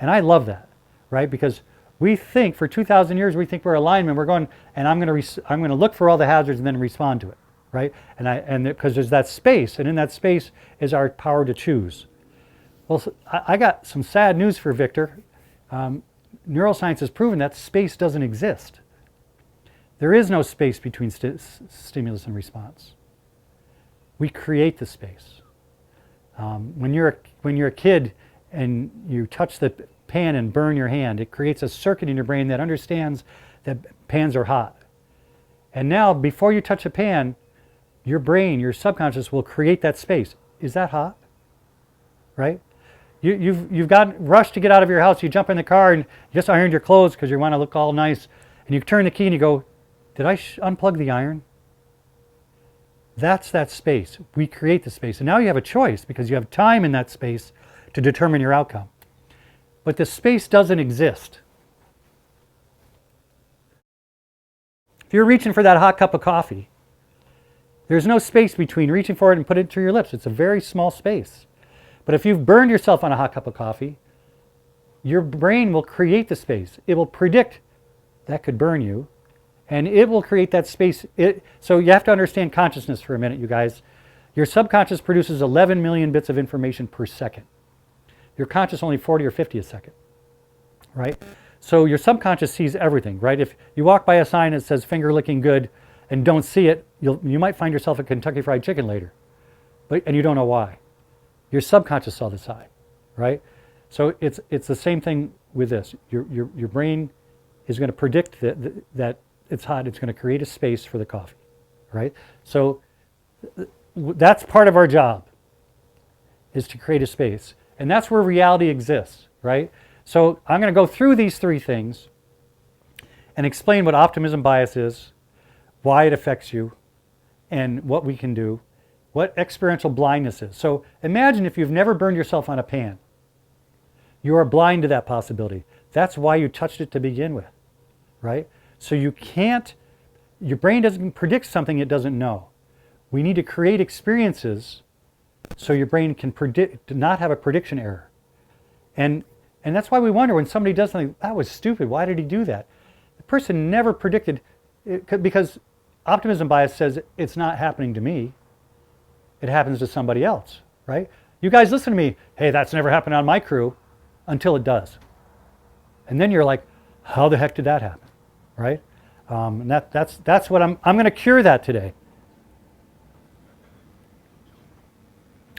And I love that, right? Because we think, for 2,000 years, we think we're a lineman. We're going, and I'm going to look for all the hazards and then respond to it, right? And because there's that space, and in that space is our power to choose. Well, I got some sad news for Victor. Neuroscience has proven that space doesn't exist. There is no space between stimulus and response. We create the space. When you're a kid and you touch the pan and burn your hand, it creates a circuit in your brain that understands that pans are hot. And now, before you touch a pan, your brain, your subconscious, will create that space. Is that hot? Right? You've got rushed to get out of your house. You jump in the car and you just ironed your clothes because you want to look all nice. And you turn the key and you go, did I unplug the iron? That's that space. We create the space. And now you have a choice because you have time in that space to determine your outcome. But the space doesn't exist. If you're reaching for that hot cup of coffee, there's no space between reaching for it and put it to your lips. It's a very small space. But if you've burned yourself on a hot cup of coffee, your brain will create the space. It will predict that could burn you, and it will create that space. So you have to understand consciousness for a minute, you guys. Your subconscious produces 11 million bits of information per second. Your conscious only 40 or 50 a second, right? So your subconscious sees everything, right? If you walk by a sign that says finger licking good and don't see it, you might find yourself at Kentucky Fried Chicken later, and you don't know why. Your subconscious saw the sign, right? So it's the same thing with this. Your brain is going to predict that it's hot. It's going to create a space for the coffee, right? So that's part of our job, is to create a space. And that's where reality exists, right? So I'm going to go through these three things and explain what optimism bias is, why it affects you, and what we can do, what experiential blindness is. So imagine if you've never burned yourself on a pan. You are blind to that possibility. That's why you touched it to begin with, right? So you can't, your brain doesn't predict something it doesn't know. We need to create experiences so your brain can predict, not have a prediction error. And that's why we wonder when somebody does something, that was stupid, why did he do that? The person never predicted, because optimism bias says it's not happening to me, it happens to somebody else, right? You guys listen to me, hey, that's never happened on my crew, until it does. And then you're like, how the heck did that happen, right? And that's what I'm going to cure that today.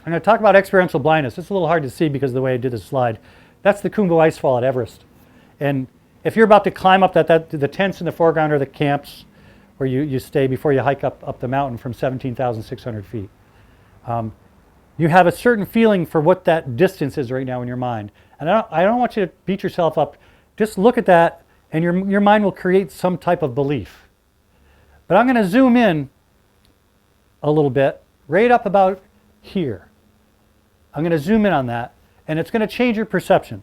I'm going to talk about experiential blindness. It's a little hard to see because of the way I did this slide. That's the Kungo Icefall at Everest. And if you're about to climb up the tents in the foreground are the camps where you stay before you hike up the mountain from 17,600 feet. You have a certain feeling for what that distance is right now in your mind. And I don't want you to beat yourself up. Just look at that and your mind will create some type of belief. But I'm going to zoom in a little bit, right up about here. I'm going to zoom in on that, and it's going to change your perception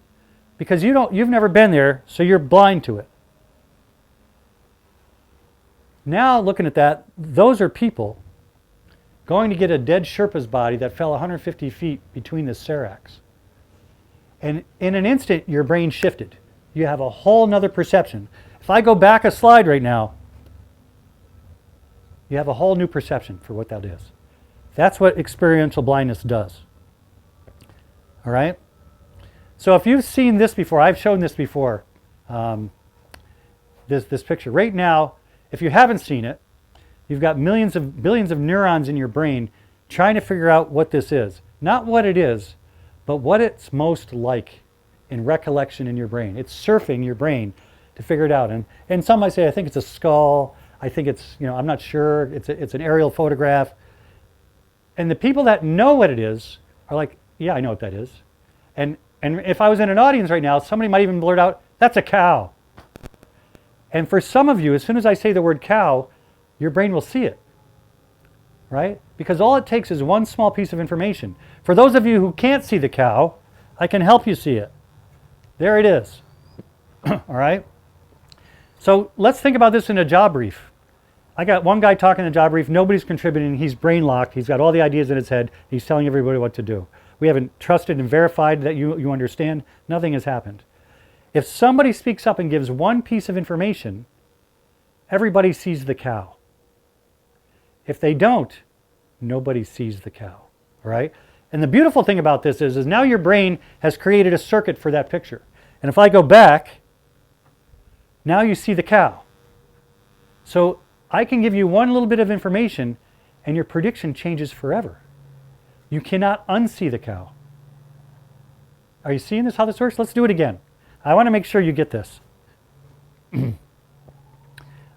because you've never been there, so you're blind to it. Now looking at that, those are people going to get a dead Sherpa's body that fell 150 feet between the seracs. And in an instant, your brain shifted. You have a whole nother perception. If I go back a slide right now, you have a whole new perception for what that is. That's what experiential blindness does. All right? So if you've seen this before, I've shown this before, this picture. Right now, if you haven't seen it, you've got billions of neurons in your brain trying to figure out what this is. Not what it is, but what it's most like in recollection in your brain. It's surfing your brain to figure it out. And some might say, I think it's a skull. I think it's, I'm not sure. It's an aerial photograph. And the people that know what it is are like, yeah, I know what that is. And if I was in an audience right now, somebody might even blurt out, that's a cow. And for some of you, as soon as I say the word cow, your brain will see it, right? Because all it takes is one small piece of information. For those of you who can't see the cow, I can help you see it. There it is, all right? So let's think about this in a job brief. I got one guy talking in a job brief, nobody's contributing, he's brain locked, he's got all the ideas in his head, he's telling everybody what to do. We haven't trusted and verified that you understand, nothing has happened. If somebody speaks up and gives one piece of information, everybody sees the cow. If they don't, nobody sees the cow, all right? And the beautiful thing about this is now your brain has created a circuit for that picture. And if I go back, now you see the cow. So I can give you one little bit of information and your prediction changes forever. You cannot unsee the cow. Are you seeing this, how this works? Let's do it again. I want to make sure you get this.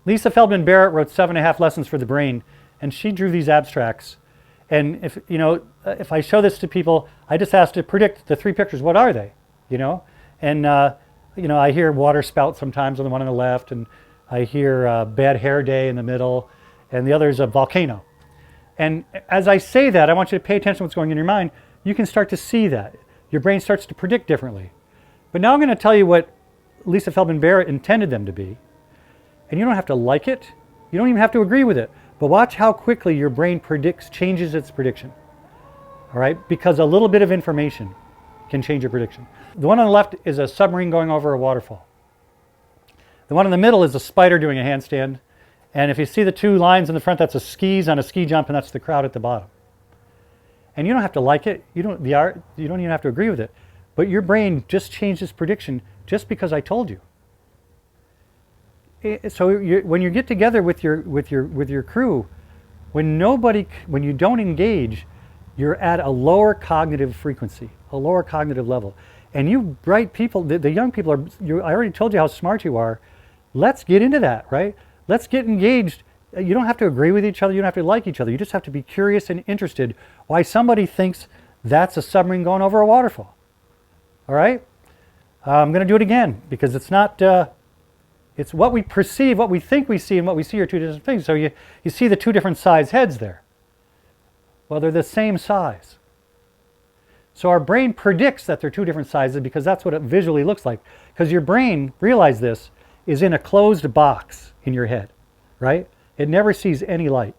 Lisa Feldman Barrett wrote 7.5 Lessons for the Brain, and she drew these abstracts. And if I show this to people, I just ask to predict the three pictures. What are they? And I hear water spout sometimes on the one on the left, and I hear bad hair day in the middle, and the other is a volcano. And as I say that, I want you to pay attention to what's going on in your mind. You can start to see that. Your brain starts to predict differently. But now I'm going to tell you what Lisa Feldman Barrett intended them to be. And you don't have to like it. You don't even have to agree with it. But watch how quickly your brain changes its prediction. All right? Because a little bit of information can change your prediction. The one on the left is a submarine going over a waterfall. The one in the middle is a spider doing a handstand. And if you see the two lines in the front, that's a skis on a ski jump, and that's the crowd at the bottom. And you don't have to like it. You don't even have to agree with it. But your brain just changed its prediction just because I told you. So when you get together with your crew, when you don't engage, you're at a lower cognitive frequency, a lower cognitive level. And you bright people, the young people I already told you how smart you are. let's get into that, right? Let's get engaged. You don't have to agree with each other. You don't have to like each other. You just have to be curious and interested why somebody thinks that's a submarine going over a waterfall. All right? I'm going to do it again because it's not, it's what we perceive, what we think we see, and what we see are two different things. So you see the two different size heads there. Well, they're the same size. So our brain predicts that they're two different sizes because that's what it visually looks like. Because your brain, realize this, is in a closed box in your head, right? It never sees any light.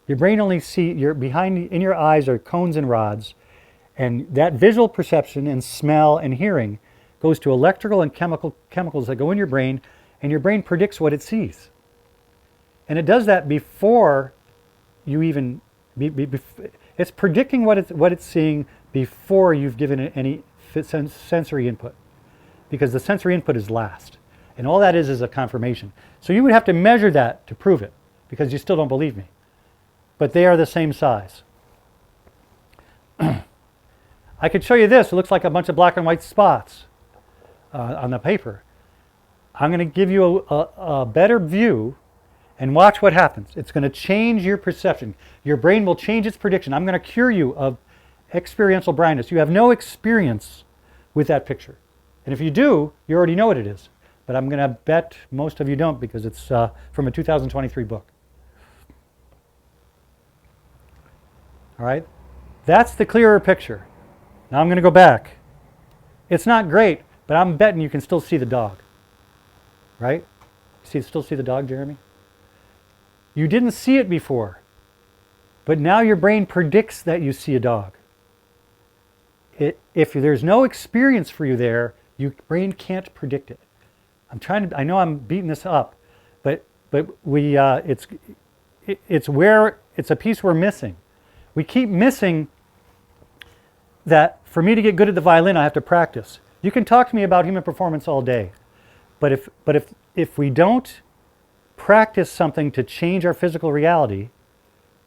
Your brain only sees, in your eyes are cones and rods, and that visual perception and smell and hearing goes to electrical and chemicals that go in your brain, and your brain predicts what it sees. And it does that before you even, it's predicting what it's seeing before you've given it any sensory input, because the sensory input is last. And all that is a confirmation. So you would have to measure that to prove it, because you still don't believe me. But they are the same size. I could show you this. It looks like a bunch of black and white spots on the paper. I'm going to give you a better view and watch what happens. It's going to change your perception. Your brain will change its prediction. I'm going to cure you of experiential blindness. You have no experience with that picture. And if you do, you already know what it is. But I'm going to bet most of you don't, because it's from a 2023 book. All right? That's the clearer picture. Now I'm going to go back. It's not great, but I'm betting you can still see the dog. Right? Still see the dog, Jeremy? You didn't see it before, but now your brain predicts that you see a dog. If there's no experience for you there, your brain can't predict it. I know I'm beating this up, but it's a piece we're missing. We keep missing that for me to get good at the violin, I have to practice. You can talk to me about human performance all day, but if we don't practice something to change our physical reality,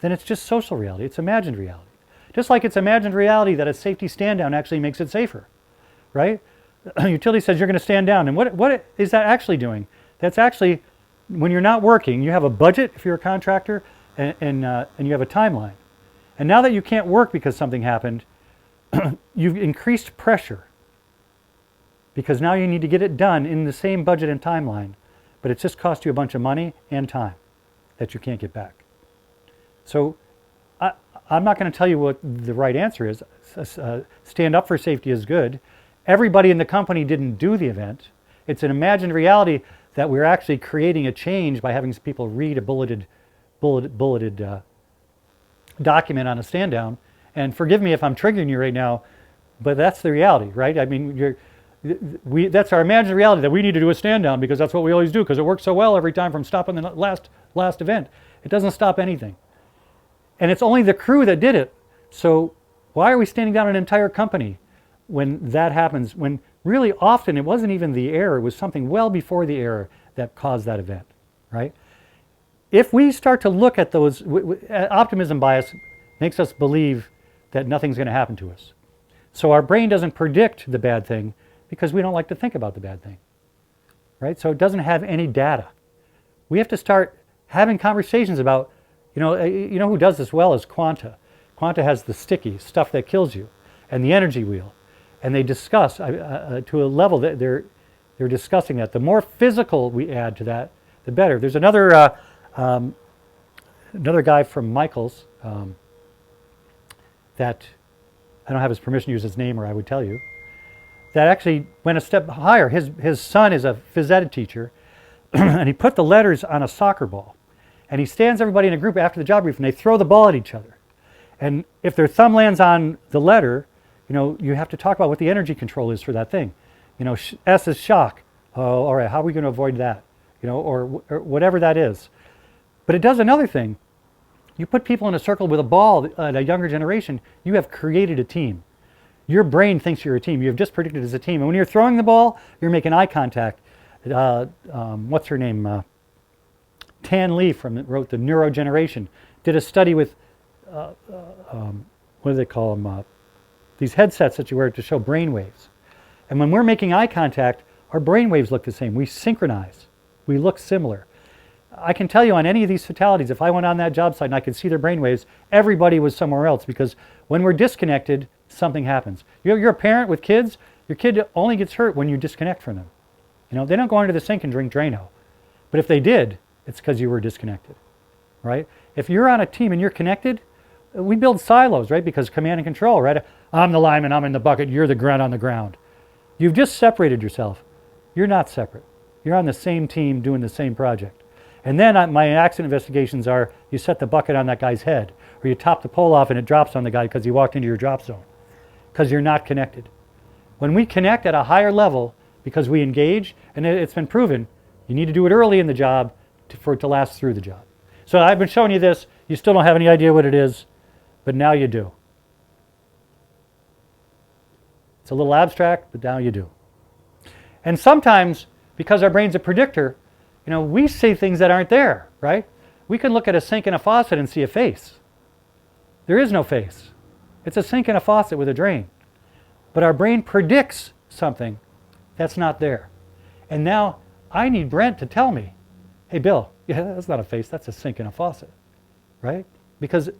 then it's just social reality. It's imagined reality. Just like it's imagined reality that a safety stand down actually makes it safer, right? Utility says you're going to stand down, and what is that actually doing? That's actually, when you're not working, you have a budget if you're a contractor, and you have a timeline. And now that you can't work because something happened, you've increased pressure, because now you need to get it done in the same budget and timeline, but it's just cost you a bunch of money and time that you can't get back. So I'm not going to tell you what the right answer is. Stand up for safety is good. Everybody in the company didn't do the event. It's an imagined reality that we're actually creating a change by having people read a bulleted document on a stand down. And forgive me if I'm triggering you right now, but that's the reality, right? I mean, that's our imagined reality, that we need to do a stand down because that's what we always do, because it works so well every time from stopping the last event. It doesn't stop anything. And it's only the crew that did it. So why are we standing down an entire company when that happens, when really often it wasn't even the error, it was something well before the error that caused that event, right? If we start to look at those, optimism bias makes us believe that nothing's going to happen to us. So our brain doesn't predict the bad thing because we don't like to think about the bad thing, right? So it doesn't have any data. We have to start having conversations about, you know who does this well is Quanta. Quanta has the sticky stuff that kills you and the energy wheel. And they discuss to a level that they're discussing that. The more physical we add to that, the better. There's another guy from Michaels that I don't have his permission to use his name, or I would tell you, that actually went a step higher. His son is a phys ed teacher, and he put the letters on a soccer ball. And he stands everybody in a group after the job brief, and they throw the ball at each other. And if their thumb lands on the letter, you have to talk about what the energy control is for that thing. S is shock. Oh, all right, how are we going to avoid that? Or whatever that is. But it does another thing. You put people in a circle with a ball at a younger generation, you have created a team. Your brain thinks you're a team. You have just predicted as a team. And when you're throwing the ball, you're making eye contact. What's her name? Tan Lee wrote The Neurogeneration, did a study with, what do they call them? These headsets that you wear to show brain waves. And when we're making eye contact, our brain waves look the same. We synchronize. we look similar. I can tell you on any of these fatalities, if I went on that job site and I could see their brainwaves, everybody was somewhere else, because when we're disconnected, something happens. You're a parent with kids, your kid only gets hurt when you disconnect from them. You know, they don't go under the sink and drink Drano. But if they did, it's because you were disconnected, right? If you're on a team and you're connected, we build silos, right? Because command and control, right? I'm the lineman, I'm in the bucket, you're the grunt on the ground. You've just separated yourself. You're not separate. You're on the same team doing the same project. And then my accident investigations are, you set the bucket on that guy's head, or you top the pole off and it drops on the guy because he walked into your drop zone, because you're not connected. When we connect at a higher level, because we engage, and it's been proven, you need to do it early in the job for it to last through the job. So I've been showing you this, you still don't have any idea what it is, but now you do. It's a little abstract, but now you do. And sometimes, because our brain's a predictor, you know, we see things that aren't there, right? We can look at a sink and a faucet and see a face. There is no face. It's a sink and a faucet with a drain. But our brain predicts something that's not there. And now I need Brent to tell me, hey Bill, yeah, that's not a face, that's a sink and a faucet, right? Because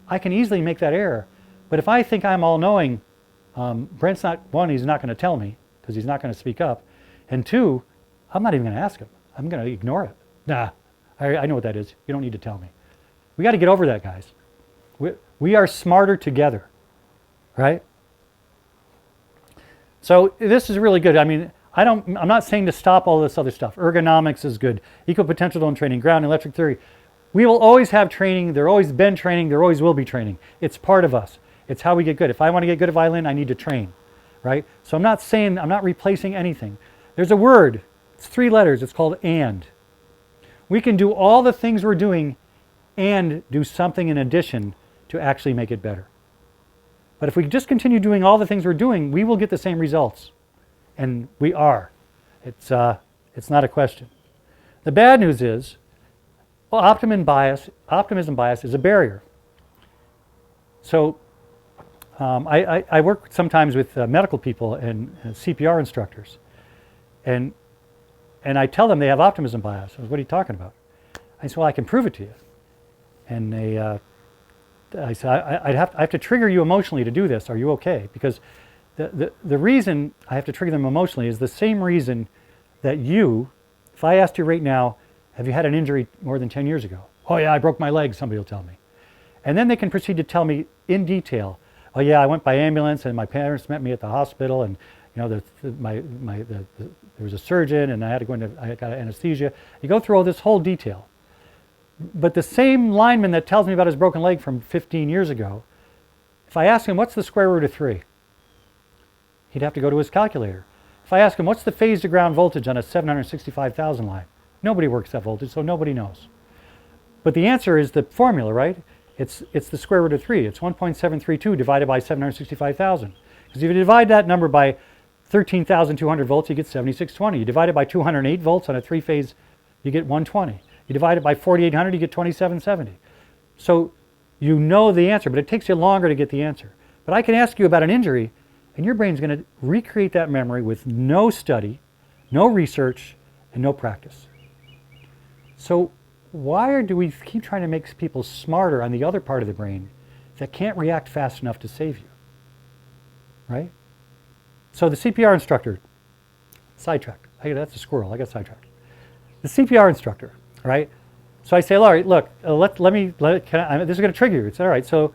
I can easily make that error. But if I think I'm all-knowing, Brent's not, one, he's not going to tell me, because he's not going to speak up. And two, I'm not even going to ask him. I'm going to ignore it. Nah, I know what that is. You don't need to tell me. We got to get over that, guys. We are smarter together, right? So this is really good. I mean, I'm not saying to stop all this other stuff. Ergonomics is good. Equipotential zone training, ground electric theory. We will always have training. There always been training. There always will be training. It's part of us. It's how we get good. If I want to get good at violin, I need to train, right? So I'm not replacing anything. There's a word. It's 3 letters. It's called and. We can do all the things we're doing and do something in addition to actually make it better. But if we just continue doing all the things we're doing, we will get the same results. And we are. It's not a question. The bad news is, well, optimism bias is a barrier. So I work sometimes with medical people and CPR instructors. And I tell them they have optimism bias. I said, what are you talking about? I said, well, I can prove it to you. And I said, I have to trigger you emotionally to do this. Are you okay? Because the reason I have to trigger them emotionally is the same reason that if I asked you right now, have you had an injury more than 10 years ago? Oh yeah, I broke my leg, somebody will tell me. And then they can proceed to tell me in detail, oh yeah, I went by ambulance and my parents met me at the hospital, and you know, there was a surgeon and I got anesthesia. You go through all this whole detail. But the same lineman that tells me about his broken leg from 15 years ago, if I ask him, what's the square root of 3? He'd have to go to his calculator. If I ask him, what's the phase to ground voltage on a 765,000 line? Nobody works that voltage, so nobody knows. But the answer is the formula, right? It's the square root of 3. It's 1.732 divided by 765,000. Because if you divide that number by 13,200 volts, you get 7620. You divide it by 208 volts on a 3-phase, you get 120. You divide it by 4,800, you get 2770. So you know the answer, but it takes you longer to get the answer. But I can ask you about an injury, and your brain's going to recreate that memory with no study, no research, and no practice. So why do we keep trying to make people smarter on the other part of the brain that can't react fast enough to save you? Right? So the CPR instructor, sidetracked. That's a squirrel. I got sidetracked. The CPR instructor, right? So I say, all right, look, this is going to trigger you. It's all right. So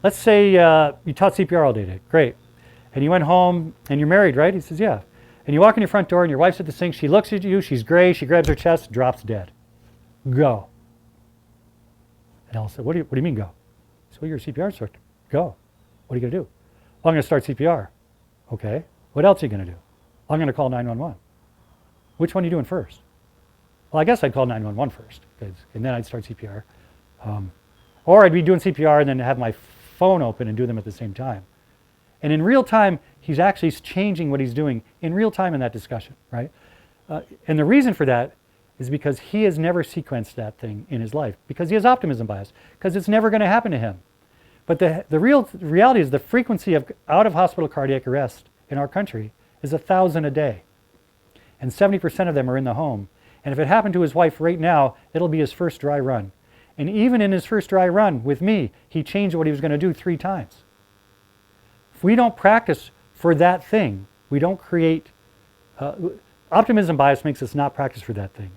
let's say you taught CPR all day. Great. And you went home and you're married, right? He says, yeah. And you walk in your front door and your wife's at the sink. She looks at you. She's gray. She grabs her chest, drops dead. Go. And I'll say, what do you mean go? So you're a CPR instructor. Go. What are you going to do? Well, I'm going to start CPR. Okay. What else are you going to do? I'm going to call 911. Which one are you doing first? Well, I guess I'd call 911 first, and then I'd start CPR. Or I'd be doing CPR and then have my phone open and do them at the same time. And in real time, he's actually changing what he's doing in real time in that discussion, right? And the reason for that is because he has never sequenced that thing in his life, because he has optimism bias, because it's never going to happen to him. But the real reality is the frequency of out-of-hospital cardiac arrest in our country is 1,000 a day. And 70% of them are in the home. And if it happened to his wife right now, it'll be his first dry run. And even in his first dry run with me, he changed what he was going to do 3 times. If we don't practice for that thing, we don't create, optimism bias makes us not practice for that thing.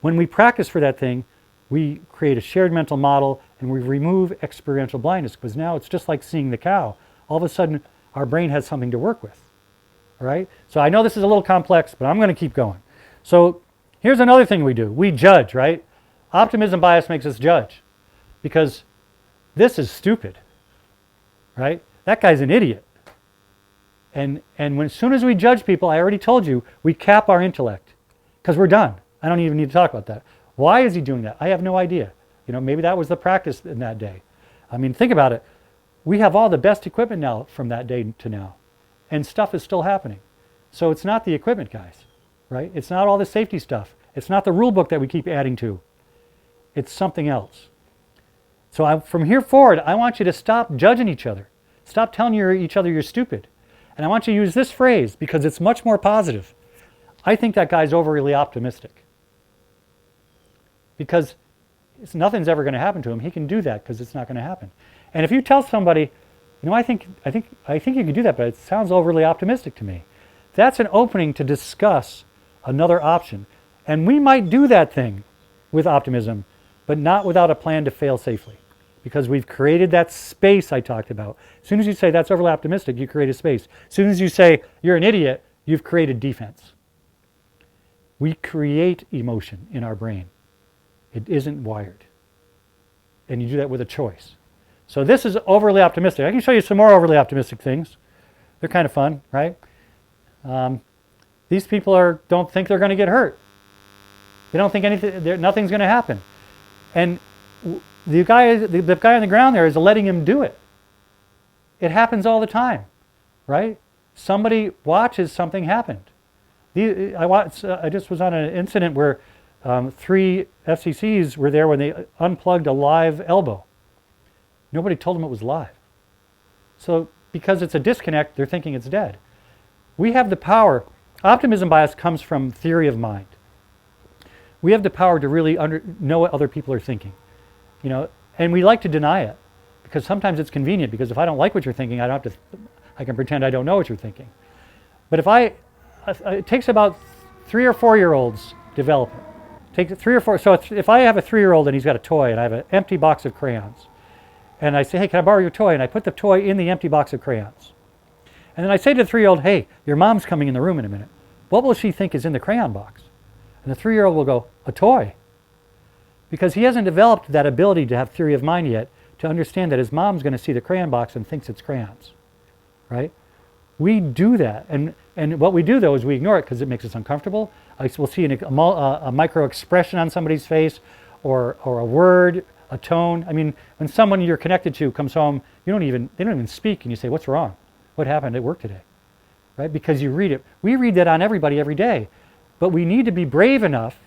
When we practice for that thing, we create a shared mental model and we remove experiential blindness, because now it's just like seeing the cow. All of a sudden, our brain has something to work with. All right? So I know this is a little complex, but I'm going to keep going. So here's another thing we do. We judge, right? Optimism bias makes us judge because this is stupid, right? That guy's an idiot. And as soon as we judge people, I already told you, we cap our intellect because we're done. I don't even need to talk about that. Why is he doing that? I have no idea. You know, maybe that was the practice in that day. I mean, think about it. We have all the best equipment now from that day to now, and stuff is still happening. So it's not the equipment, guys, right? It's not all the safety stuff. It's not the rule book that we keep adding to. It's something else. So from here forward, I want you to stop judging each other. Stop telling each other you're stupid. And I want you to use this phrase because it's much more positive. I think that guy's overly optimistic. Because nothing's ever going to happen to him. He can do that because it's not going to happen. And if you tell somebody, you know, I think you can do that, but it sounds overly optimistic to me. That's an opening to discuss another option. And we might do that thing with optimism, but not without a plan to fail safely. Because we've created that space I talked about. As soon as you say that's overly optimistic, you create a space. As soon as you say you're an idiot, you've created defense. We create emotion in our brain. It isn't wired. And you do that with a choice. So this is overly optimistic. I can show you some more overly optimistic things. They're kind of fun, right? These people don't think they're going to get hurt. They don't think nothing's going to happen. And the guy on the ground there is letting him do it. It happens all the time, right? Somebody watches something happen. I just was on an incident where 3 FCCs were there when they unplugged a live elbow. Nobody told them it was live. So because it's a disconnect, they're thinking it's dead. We have the power. Optimism bias comes from theory of mind. We have the power to really know what other people are thinking. You know, and we like to deny it because sometimes it's convenient, because if I don't like what you're thinking, I can pretend I don't know what you're thinking. But it takes about 3 or 4-year-olds develop it. Take 3 or 4. So if I have a 3-year-old and he's got a toy and I have an empty box of crayons, and I say, hey, can I borrow your toy? And I put the toy in the empty box of crayons. And then I say to the 3-year-old, hey, your mom's coming in the room in a minute. What will she think is in the crayon box? And the 3-year-old will go, a toy. Because he hasn't developed that ability to have theory of mind yet to understand that his mom's going to see the crayon box and thinks it's crayons, right? We do that. And what we do, though, is we ignore it because it makes us uncomfortable. We'll see a micro expression on somebody's face, or a word, a tone. I mean, when someone you're connected to comes home, they don't even speak, and you say, what's wrong? What happened at work today? Right? Because you read it. We read that on everybody every day. But we need to be brave enough,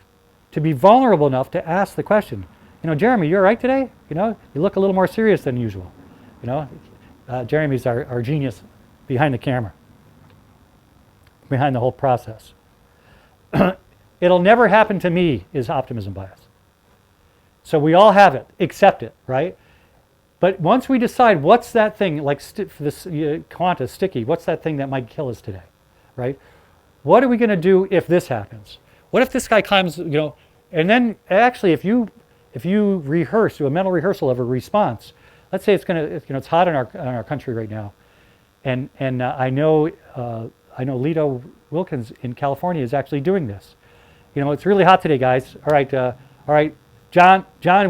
to be vulnerable enough to ask the question. You know, Jeremy, you all right today? You know, you look a little more serious than usual. You know, Jeremy's our genius behind the camera, behind the whole process. It'll never happen to me is optimism bias. So we all have it, accept it, right? But once we decide what's that thing, like this quanta, sticky, what's that thing that might kill us today, right? What are we going to do if this happens? What if this guy climbs, you know, and then actually if you rehearse, do a mental rehearsal of a response, let's say it's hot in our country right now, and I know Lito Wilkins in California is actually doing this. You know, it's really hot today, guys. All right, John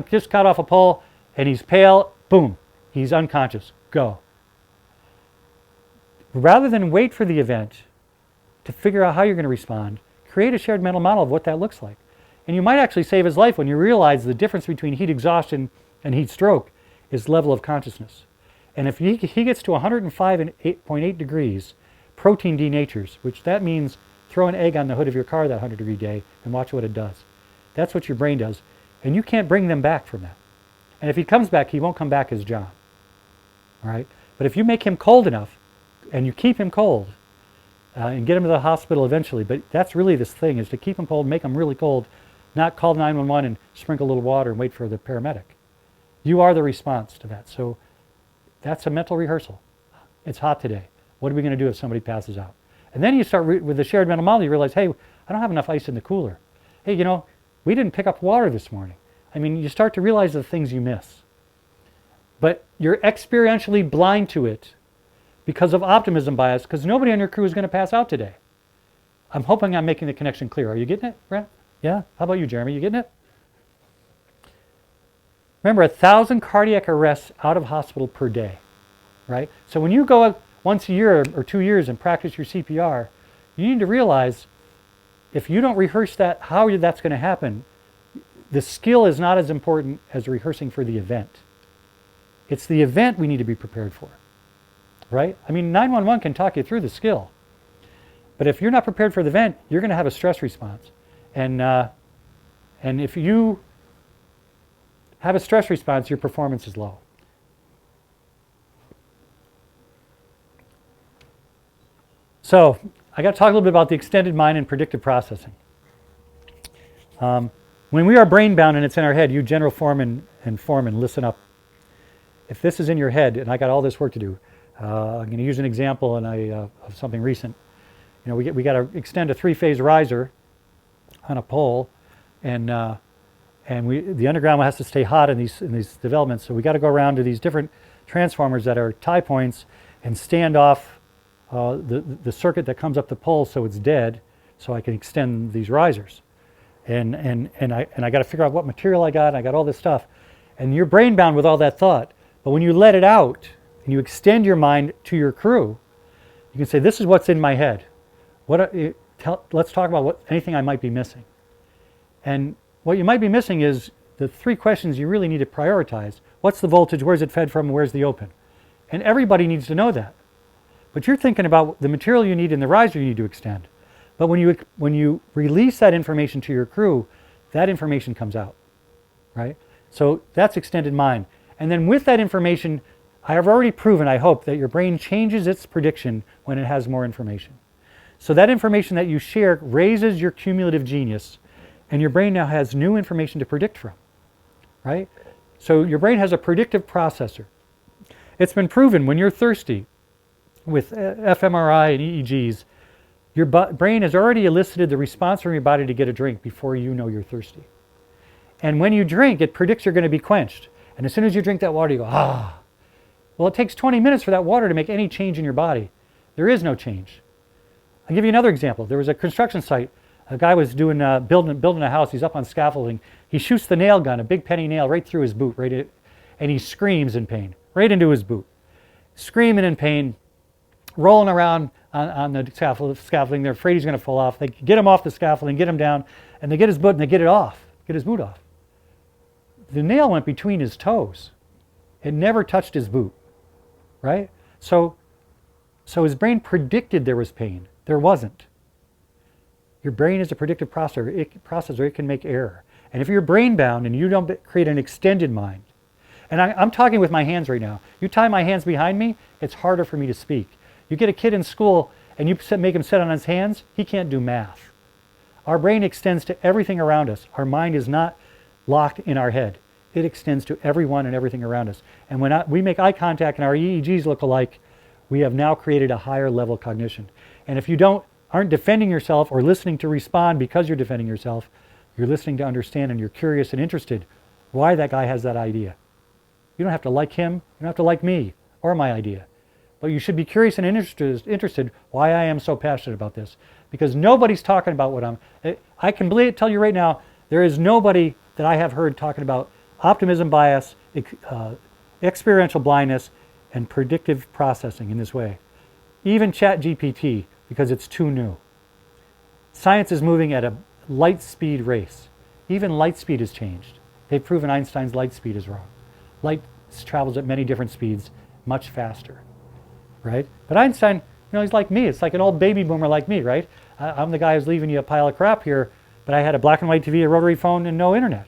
just got off a pole and he's pale. Boom, he's unconscious. Go. Rather than wait for the event to figure out how you're going to respond, create a shared mental model of what that looks like. And you might actually save his life when you realize the difference between heat exhaustion and heat stroke is level of consciousness. And if he gets to 105.8 degrees, protein denatures, which that means throw an egg on the hood of your car that 100-degree day and watch what it does. That's what your brain does. And you can't bring them back from that. And if he comes back, he won't come back as John. All right? But if you make him cold enough and you keep him cold, and get them to the hospital eventually. But that's really this thing, is to keep them cold, make them really cold, not call 911 and sprinkle a little water and wait for the paramedic. You are the response to that. So that's a mental rehearsal. It's hot today. What are we going to do if somebody passes out? And then you start with the shared mental model, you realize, hey, I don't have enough ice in the cooler. Hey, you know, we didn't pick up water this morning. I mean, you start to realize the things you miss. But you're experientially blind to it because of optimism bias, because nobody on your crew is going to pass out today. I'm hoping I'm making the connection clear. Are you getting it, Brent? Yeah? How about you, Jeremy? You getting it? Remember, 1,000 cardiac arrests out of hospital per day, right? So when you go once a year or 2 years and practice your CPR, you need to realize if you don't rehearse that, how that's going to happen, the skill is not as important as rehearsing for the event. It's the event we need to be prepared for, right? I mean, 911 can talk you through the skill, but if you're not prepared for the event, you're going to have a stress response. And if you have a stress response, your performance is low. So I got to talk a little bit about the extended mind and predictive processing. When we are brain bound and it's in our head, you general foreman and foreman, listen up. If this is in your head, and I got all this work to do, I'm going to use an example of something recent. You know, we got to extend a 3-phase riser on a pole, and the underground has to stay hot in these developments. So we got to go around to these different transformers that are tie points and stand off the circuit that comes up the pole so it's dead, so I can extend these risers. And I got to figure out what material I got. And I got all this stuff, and you're brain bound with all that thought. But when you let it out and you extend your mind to your crew, you can say, "This is what's in my head. Let's talk about anything I might be missing." And what you might be missing is the 3 questions you really need to prioritize. What's the voltage? Where's it fed from? Where's the open? And everybody needs to know that. But you're thinking about the material you need and the riser you need to extend. But when you release that information to your crew, that information comes out, right? So that's extended mind. And then with that information, I have already proven, I hope, that your brain changes its prediction when it has more information. So that information that you share raises your cumulative genius, and your brain now has new information to predict from, right? So your brain has a predictive processor. It's been proven when you're thirsty with fMRI and EEGs, your brain has already elicited the response from your body to get a drink before you know you're thirsty. And when you drink, it predicts you're going to be quenched. And as soon as you drink that water, you go, ah. Well, it takes 20 minutes for that water to make any change in your body. There is no change. I'll give you another example. There was a construction site. A guy was building a house. He's up on scaffolding. He shoots the nail gun, a big penny nail, right through his boot, and he screams in pain, right into his boot. Screaming in pain, rolling around on the scaffolding. They're afraid he's going to fall off. They get him off the scaffolding, get him down, and they get his boot and they get his boot off. The nail went between his toes. It never touched his boot, right? So his brain predicted there was pain. There wasn't. Your brain is a predictive processor. It can make error. And if you're brain bound and you don't create an extended mind, and I'm talking with my hands right now. You tie my hands behind me, it's harder for me to speak. You get a kid in school and you make him sit on his hands, he can't do math. Our brain extends to everything around us. Our mind is not locked in our head. It extends to everyone and everything around us. And when we make eye contact and our EEGs look alike, we have now created a higher level of cognition. And if you aren't defending yourself or listening to respond because you're defending yourself, you're listening to understand and you're curious and interested why that guy has that idea. You don't have to like him, you don't have to like me or my idea. But you should be curious and interested why I am so passionate about this. Because nobody's talking about what I can tell you right now, there is nobody that I have heard talking about optimism bias, experiential blindness, and predictive processing in this way. Even ChatGPT, because it's too new. Science is moving at a light speed race. Even light speed has changed. They've proven Einstein's light speed is wrong. Light travels at many different speeds, much faster, right? But Einstein, he's like me. It's like an old baby boomer like me, right? I'm the guy who's leaving you a pile of crap here, but I had a black and white TV, a rotary phone, and no internet,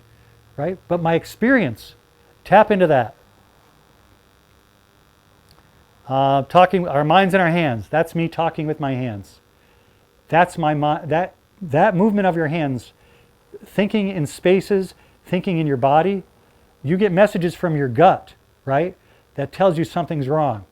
right? But my experience, tap into that. Talking, our minds in our hands. That's me talking with my hands. That's that movement of your hands, thinking in spaces, thinking in your body. You get messages from your gut, right? That tells you something's wrong.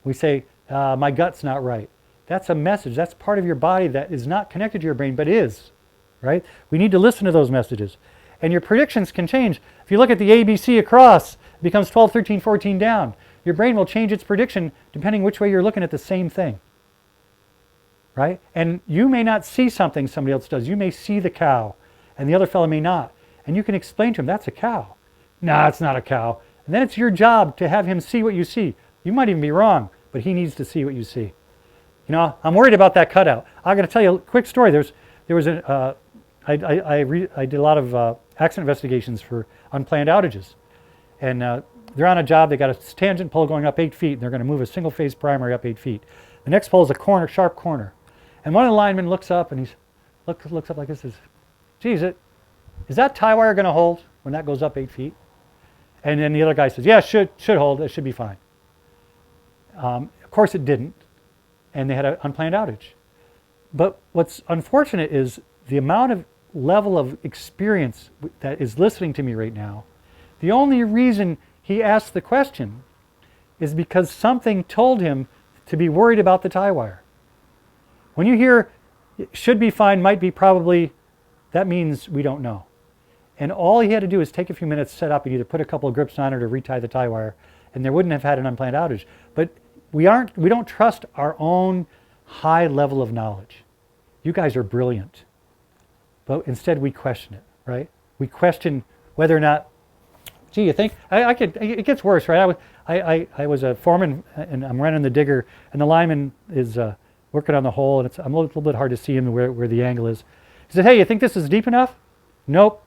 We say, my gut's not right. That's a message. That's part of your body that is not connected to your brain, but is, right? We need to listen to those messages. And your predictions can change. If you look at the ABC across, it becomes 12, 13, 14 down. Your brain will change its prediction depending which way you're looking at the same thing, right? And you may not see something somebody else does. You may see the cow, and the other fellow may not. And you can explain to him, that's a cow. Nah, it's not a cow. And then it's your job to have him see what you see. You might even be wrong, but he needs to see what you see. You know, I'm worried about that cutout. I'm going to tell you a quick story. I did a lot of accident investigations for unplanned outages. And they're on a job, they got a tangent pole going up 8 feet, and they're going to move a single phase primary up 8 feet. The next pole is a corner, sharp corner. And one of the linemen looks up and looks up like this, says, geez, is that tie wire going to hold when that goes up 8 feet? And then the other guy says, yeah, it should hold, it should be fine. Of course it didn't, and they had an unplanned outage. But what's unfortunate is the amount of level of experience that is listening to me right now, the only reason he asked the question is because something told him to be worried about the tie wire. When you hear should be fine, might be, probably, that means we don't know. And all he had to do is take a few minutes, set up, and either put a couple of grips on it or retie the tie wire, and there wouldn't have had an unplanned outage. But we don't trust our own high level of knowledge. You guys are brilliant. But instead we question it, right? We question whether or not, gee, you think, it gets worse, right? I was a foreman, and I'm running the digger, and the lineman is working on the hole, and I'm a little bit hard to see him where the angle is. He said, hey, you think this is deep enough? Nope.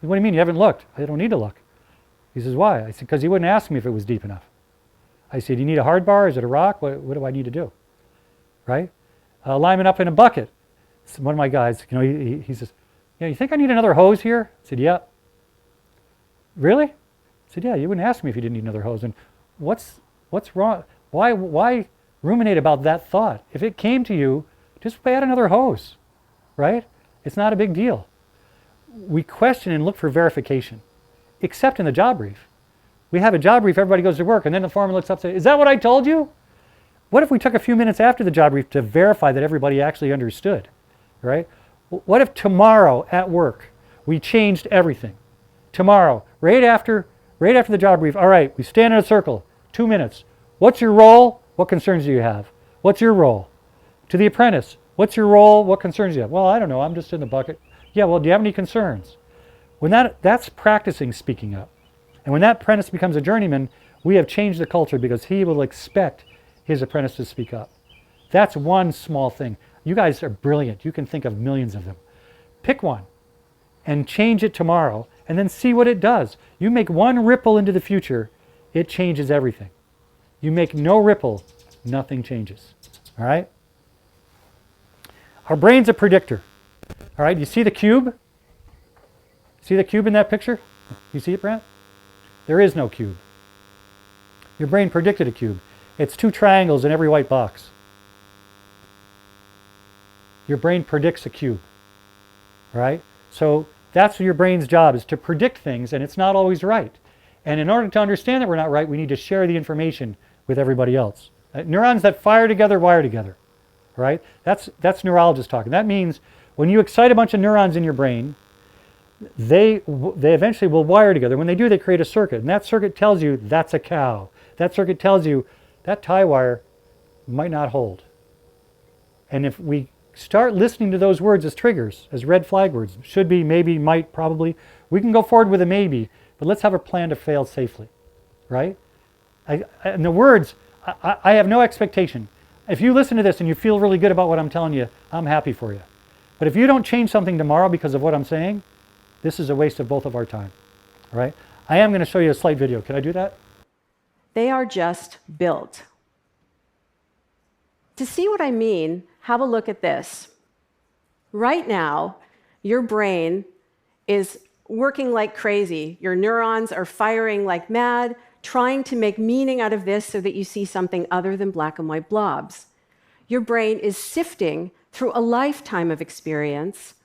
What do you mean, you haven't looked? I don't need to look. He says, why? I said, because he wouldn't ask me if it was deep enough. I said, you need a hard bar? Is it a rock? What do I need to do? Right? Lineman up in a bucket. So one of my guys, you know, he says, yeah, you think I need another hose here? I said, yeah. Really? I said, yeah, you wouldn't ask me if you didn't need another hose. And what's wrong? Why ruminate about that thought? If it came to you, just add another hose, right? It's not a big deal. We question and look for verification, except in the job brief. We have a job brief, everybody goes to work, and then the foreman looks up and says, is that what I told you? What if we took a few minutes after the job brief to verify that everybody actually understood, right? What if tomorrow at work we changed everything? Tomorrow, right after the job brief, all right, we stand in a circle, 2 minutes. What's your role? What concerns do you have? What's your role? To the apprentice, what's your role? What concerns do you have? Well, I don't know, I'm just in the bucket. Yeah, well, do you have any concerns? When that's practicing speaking up. And when that apprentice becomes a journeyman, we have changed the culture because he will expect his apprentice to speak up. That's one small thing. You guys are brilliant. You can think of millions of them. Pick one and change it tomorrow and then see what it does. You make one ripple into the future, it changes everything. You make no ripple, nothing changes. All right? Our brain's a predictor. All right, you see the cube? See the cube in that picture? You see it, Brent? There is no cube. Your brain predicted a cube. It's 2 triangles in every white box. Your brain predicts a cube. All right? So that's your brain's job, is to predict things, and it's not always right. And in order to understand that we're not right, we need to share the information with everybody else. Neurons that fire together wire together. All right? That's neurologists talking. That means when you excite a bunch of neurons in your brain, they eventually will wire together. When they do, they create a circuit. And that circuit tells you that's a cow. That circuit tells you that tie wire might not hold. And if we start listening to those words as triggers, as red flag words, should be, maybe, might, probably, we can go forward with a maybe, but let's have a plan to fail safely, right? And the words, I have no expectation. If you listen to this and you feel really good about what I'm telling you, I'm happy for you. But if you don't change something tomorrow because of what I'm saying, this is a waste of both of our time, all right? I am going to show you a slight video. Can I do that? They are just built. To see what I mean, have a look at this. Right now, your brain is working like crazy. Your neurons are firing like mad, trying to make meaning out of this so that you see something other than black and white blobs. Your brain is sifting through a lifetime of experience,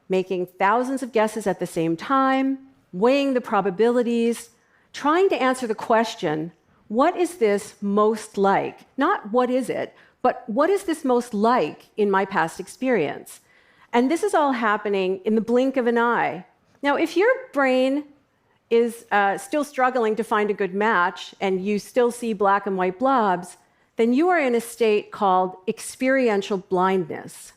making thousands of guesses at the same time, weighing the probabilities, trying to answer the question, what is this most like? Not what is it, but what is this most like in my past experience? And this is all happening in the blink of an eye. Now, if your brain is still struggling to find a good match and you still see black and white blobs, then you are in a state called experiential blindness.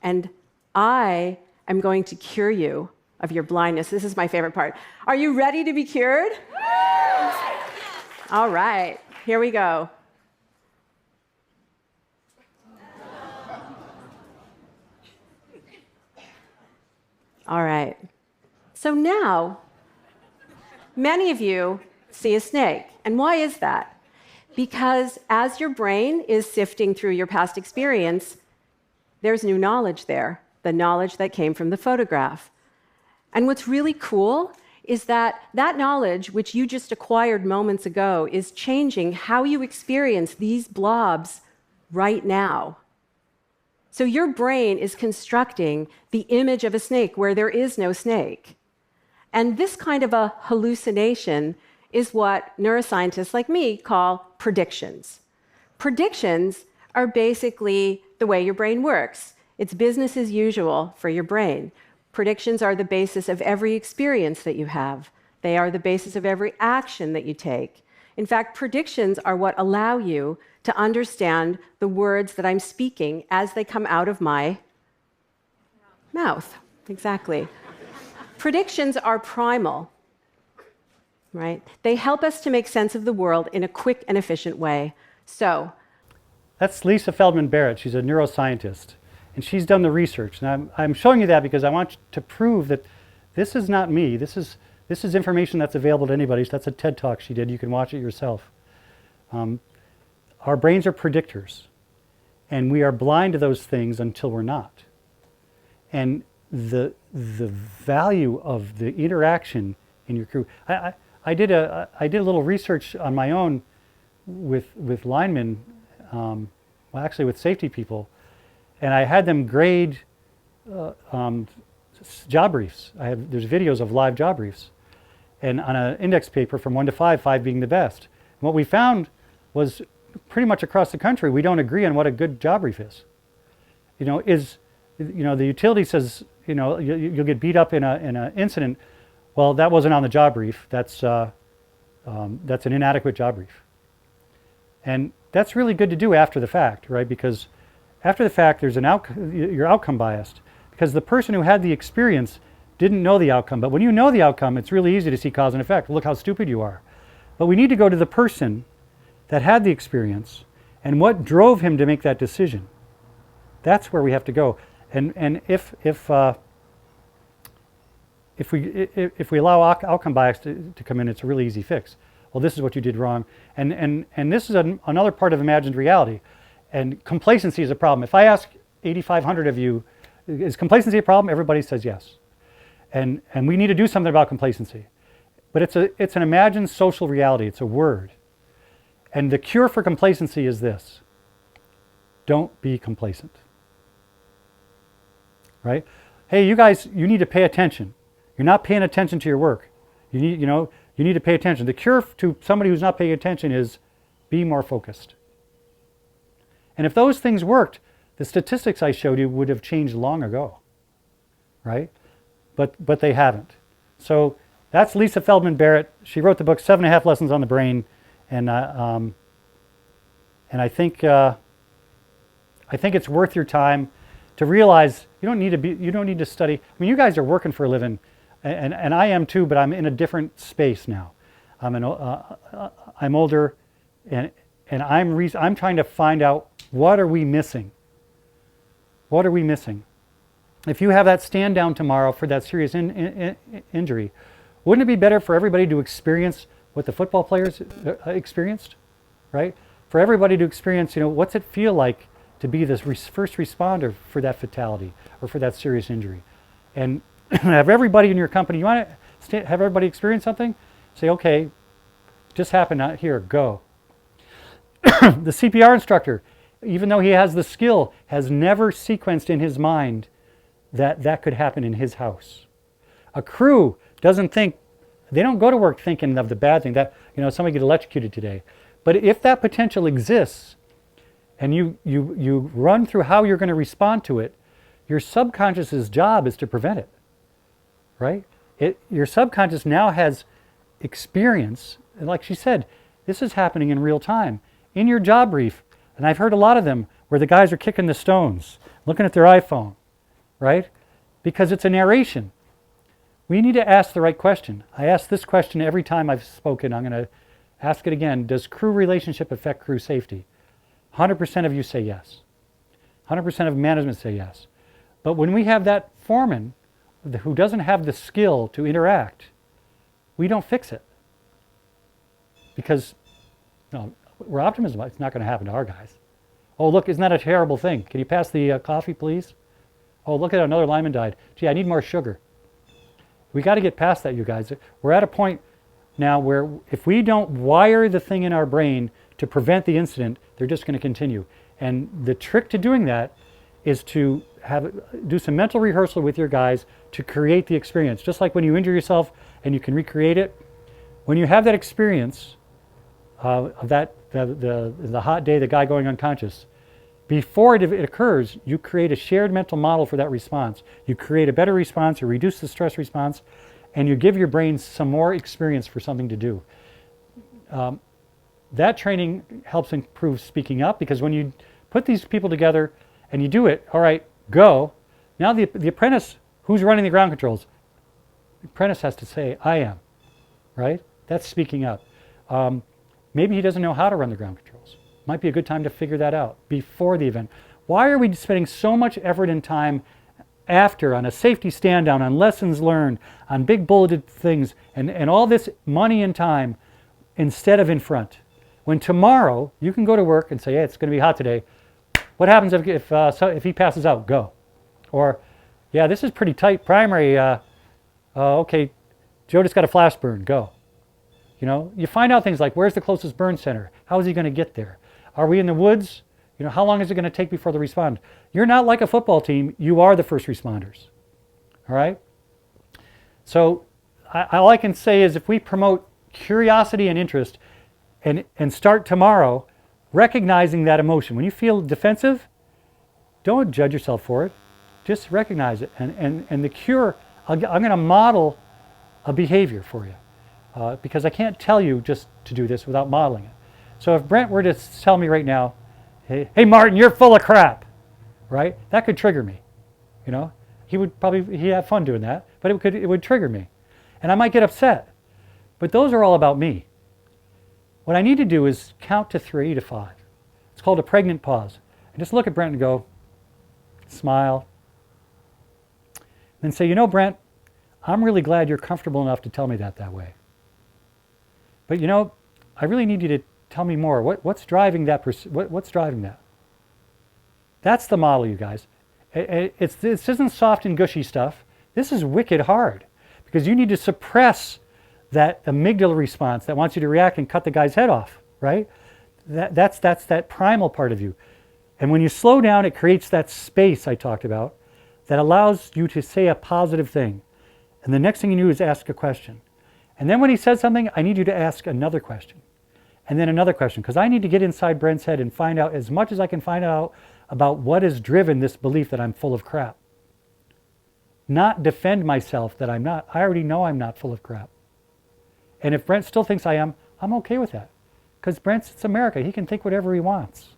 And I am going to cure you of your blindness. This is my favorite part. Are you ready to be cured? All right, here we go. All right. So now, many of you see a snake. And why is that? Because as your brain is sifting through your past experience, there's new knowledge there, the knowledge that came from the photograph. And what's really cool is that that knowledge, which you just acquired moments ago, is changing how you experience these blobs right now. So your brain is constructing the image of a snake where there is no snake. And this kind of a hallucination is what neuroscientists like me call predictions. Predictions are basically the way your brain works. It's business as usual for your brain. Predictions are the basis of every experience that you have. They are the basis of every action that you take. In fact, predictions are what allow you to understand the words that I'm speaking as they come out of my mouth. Exactly. Predictions are primal, right? They help us to make sense of the world in a quick and efficient way. So, that's Lisa Feldman Barrett. She's a neuroscientist, and she's done the research. And I'm showing you that because I want to prove that this is not me. This is information that's available to anybody. That's a TED Talk she did. You can watch it yourself. Our brains are predictors, and we are blind to those things until we're not. And the value of the interaction in your crew. I did a little research on my own with linemen, well, actually with safety people, and I had them grade job briefs. There's videos of live job briefs, and on an index paper from 1 to 5, 5 being the best. And what we found was pretty much across the country, we don't agree on what a good job brief is. The utility says, you'll get beat up in an incident. Well, that wasn't on the job brief. That's an inadequate job brief. And that's really good to do after the fact, right? Because after the fact, you're outcome biased. Because the person who had the experience didn't know the outcome. But when you know the outcome, it's really easy to see cause and effect. Look how stupid you are. But we need to go to the person that had the experience and what drove him to make that decision. That's where we have to go. And if we allow outcome bias to come in, it's a really easy fix. Well, this is what you did wrong. And this is another part of imagined reality. And complacency is a problem. If I ask 8,500 of you, is complacency a problem? Everybody says yes. And we need to do something about complacency. But it's an imagined social reality. It's a word. And the cure for complacency is this. Don't be complacent. Right? Hey, you guys, you need to pay attention. You're not paying attention to your work. You need to pay attention. The cure to somebody who's not paying attention is be more focused. And if those things worked, the statistics I showed you would have changed long ago. Right? But they haven't. So that's Lisa Feldman Barrett. She wrote the book 7.5 Lessons on the Brain, and I think it's worth your time to realize you don't need to study. I mean, you guys are working for a living, and I am too, but I'm in a different space now. I'm older, and I'm trying to find out what are we missing. What are we missing? If you have that stand down tomorrow for that serious injury, wouldn't it be better for everybody to experience what the football players experienced, right? For everybody to experience, what's it feel like to be this first responder for that fatality or for that serious injury, and have everybody in your company. You want to have everybody experience something? Say, okay, just happened out here. Go. The CPR instructor. even though he has the skill, has never sequenced in his mind that that could happen in his house. A crew doesn't think, they don't go to work thinking of the bad thing, that, you know, somebody get electrocuted today. But if that potential exists, and you run through how you're going to respond to it, your subconscious's job is to prevent it, right? Your subconscious now has experience, and like she said, this is happening in real time. In your job brief, and I've heard a lot of them where the guys are kicking the stones, looking at their iPhone, right? Because it's a narration. We need to ask the right question. I ask this question every time I've spoken. I'm going to ask it again. Does crew relationship affect crew safety? 100% of you say yes. 100% of management say yes. But when we have that foreman who doesn't have the skill to interact, we don't fix it. Because no, we're optimists. It's not going to happen to our guys. Oh, look, isn't that a terrible thing? Can you pass the coffee, please? Oh, look at another lineman died. Gee, I need more sugar. We got to get past that, you guys. We're at a point now where if we don't wire the thing in our brain to prevent the incident, they're just going to continue. And the trick to doing that is to do some mental rehearsal with your guys to create the experience. Just like when you injure yourself and you can recreate it, when you have that experience of the hot day, the guy going unconscious, before it occurs, you create a shared mental model for that response. You create a better response, you reduce the stress response, and you give your brain some more experience for something to do. That training helps improve speaking up, because when you put these people together and you do it, all right, go. Now the apprentice, who's running the ground controls? The apprentice has to say, I am, right? That's speaking up. Maybe he doesn't know how to run the ground controls. Might be a good time to figure that out before the event. Why are we spending so much effort and time after on a safety stand down, on lessons learned, on big bulleted things, and all this money and time instead of in front? When tomorrow you can go to work and say, hey, it's going to be hot today. What happens if he passes out? Go. Or, yeah, this is pretty tight primary. Okay, Joe just got a flash burn. Go. You know, you find out things like, where's the closest burn center? How is he going to get there? Are we in the woods? You know, how long is it going to take before they respond? You're not like a football team. You are the first responders. All right? So all I can say is if we promote curiosity and interest and start tomorrow recognizing that emotion. When you feel defensive, don't judge yourself for it. Just recognize it. And the cure, I'm going to model a behavior for you. Because I can't tell you just to do this without modeling it. So if Brent were to tell me right now, hey Martin, you're full of crap, right? That could trigger me. You know, he'd have fun doing that, but it would trigger me. And I might get upset. But those are all about me. What I need to do is count to 3 to 5. It's called a pregnant pause. And just look at Brent and go, smile. Then say, you know, Brent, I'm really glad you're comfortable enough to tell me that way. But you know, I really need you to tell me more. What's driving that? What's driving that? That's the model, you guys. This isn't soft and gushy stuff. This is wicked hard, because you need to suppress that amygdala response that wants you to react and cut the guy's head off, right? That's that primal part of you. And when you slow down, it creates that space I talked about that allows you to say a positive thing. And the next thing you do is ask a question. And then when he says something, I need you to ask another question. And then another question, because I need to get inside Brent's head and find out as much as I can find out about what has driven this belief that I'm full of crap. Not defend myself that I'm not. I already know I'm not full of crap. And if Brent still thinks I am, I'm okay with that. Because it's America. He can think whatever he wants.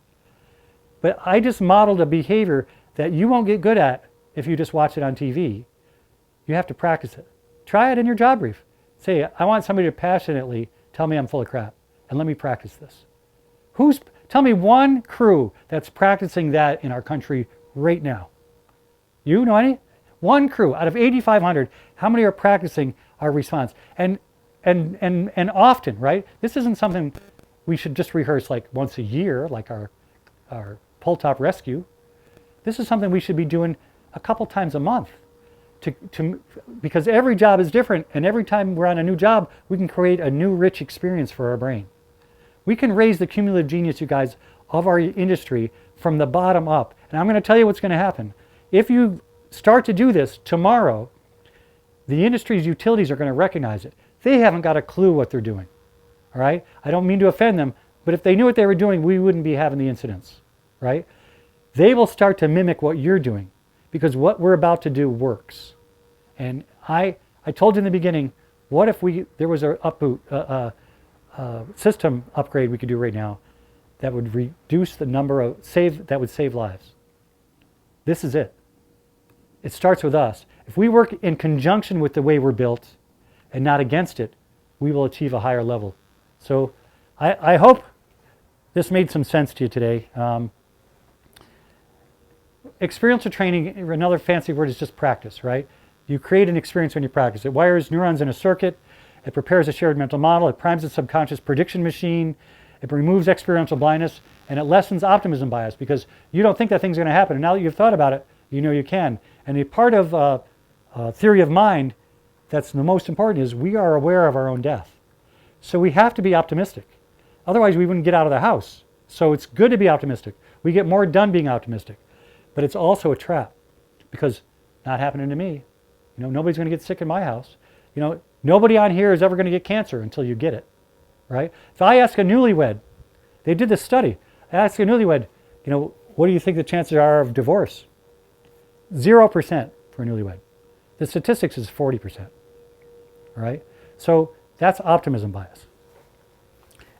But I just modeled a behavior that you won't get good at if you just watch it on TV. You have to practice it. Try it in your job brief. Say, I want somebody to passionately tell me I'm full of crap, and let me practice this. Tell me one crew that's practicing that in our country right now. You know any? One crew out of 8,500. How many are practicing our response? And often, right? This isn't something we should just rehearse like once a year, like our pull top rescue. This is something we should be doing a couple times a month. Because every job is different, and every time we're on a new job, we can create a new rich experience for our brain. We can raise the cumulative genius, you guys, of our industry from the bottom up. And I'm going to tell you what's going to happen. If you start to do this tomorrow, the industry's utilities are going to recognize it. They haven't got a clue what they're doing. All right? I don't mean to offend them, but if they knew what they were doing, we wouldn't be having the incidents. Right? They will start to mimic what you're doing because what we're about to do works. And I told you in the beginning, what if there was a system upgrade we could do right now that would reduce the number of that would save lives. This is it. It starts with us. If we work in conjunction with the way we're built and not against it, we will achieve a higher level. So I hope this made some sense to you today. Experiential training, another fancy word, is just practice, right? You create an experience when you practice. It wires neurons in a circuit. It prepares a shared mental model. It primes the subconscious prediction machine. It removes experiential blindness. And it lessens optimism bias because you don't think that thing's going to happen. And now that you've thought about it, you know you can. And the part of theory of mind that's the most important is we are aware of our own death. So we have to be optimistic. Otherwise, we wouldn't get out of the house. So it's good to be optimistic. We get more done being optimistic. But it's also a trap because not happening to me. You know, nobody's going to get sick in my house. You know, nobody on here is ever going to get cancer until you get it, right? If I ask a newlywed, they did this study. I asked a newlywed, you know, what do you think the chances are of divorce? 0% for a newlywed. The statistics is 40%, right? So that's optimism bias.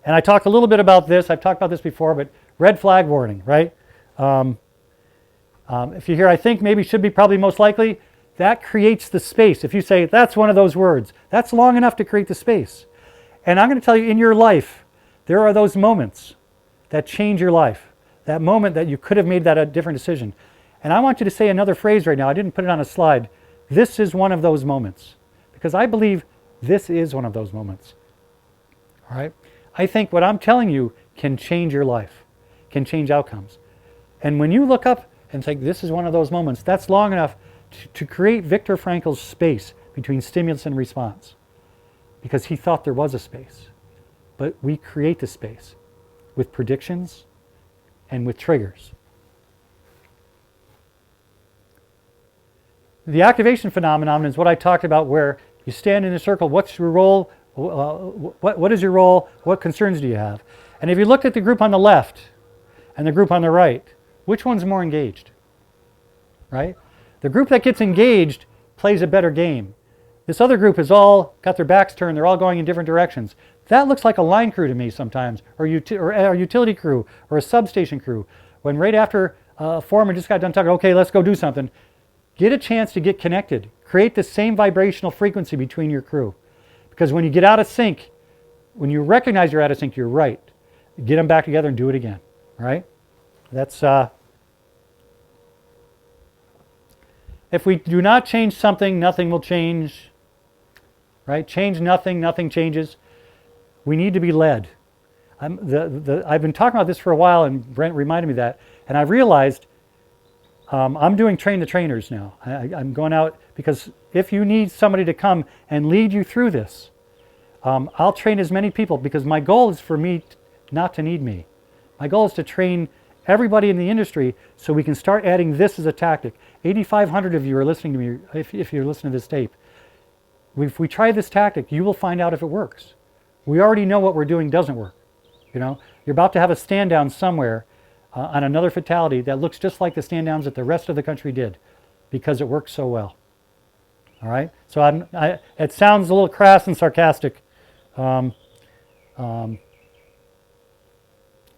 And I talked a little bit about this. I've talked about this before, but red flag warning, right? If you hear, I think, maybe, should be, probably, most likely, that creates the space. If you say, that's one of those words, that's long enough to create the space. And I'm going to tell you, in your life, there are those moments that change your life. That moment that you could have made that a different decision. And I want you to say another phrase right now. I didn't put it on a slide. This is one of those moments. Because I believe this is one of those moments. All right? I think what I'm telling you can change your life, can change outcomes. And when you look up and think, this is one of those moments, that's long enough to create Viktor Frankl's space between stimulus and response. Because he thought there was a space. But we create the space with predictions and with triggers. The activation phenomenon is what I talked about, where you stand in a circle. What's your role? What is your role? What concerns do you have? And if you look at the group on the left and the group on the right, which one's more engaged? Right? The group that gets engaged plays a better game. This other group has all got their backs turned. They're all going in different directions. That looks like a line crew to me sometimes, or a utility crew, or a substation crew. When right after a foreman just got done talking, okay, let's go do something. Get a chance to get connected. Create the same vibrational frequency between your crew. Because when you get out of sync, when you recognize you're out of sync, you're right. Get them back together and do it again. All right? That's, if we do not change something, nothing will change. Right? Change nothing, nothing changes. We need to be led. I've been talking about this for a while, and Brent reminded me of that. And I realized I'm doing train the trainers now. I'm going out because if you need somebody to come and lead you through this, I'll train as many people, because my goal is for me not to need me. My goal is to train everybody in the industry so we can start adding this as a tactic. 8,500 of you are listening to me, if you're listening to this tape. If we try this tactic, you will find out if it works. We already know what we're doing doesn't work. You know, you're about to have a stand down somewhere on another fatality that looks just like the stand downs that the rest of the country did, because it works so well. All right? So it sounds a little crass and sarcastic.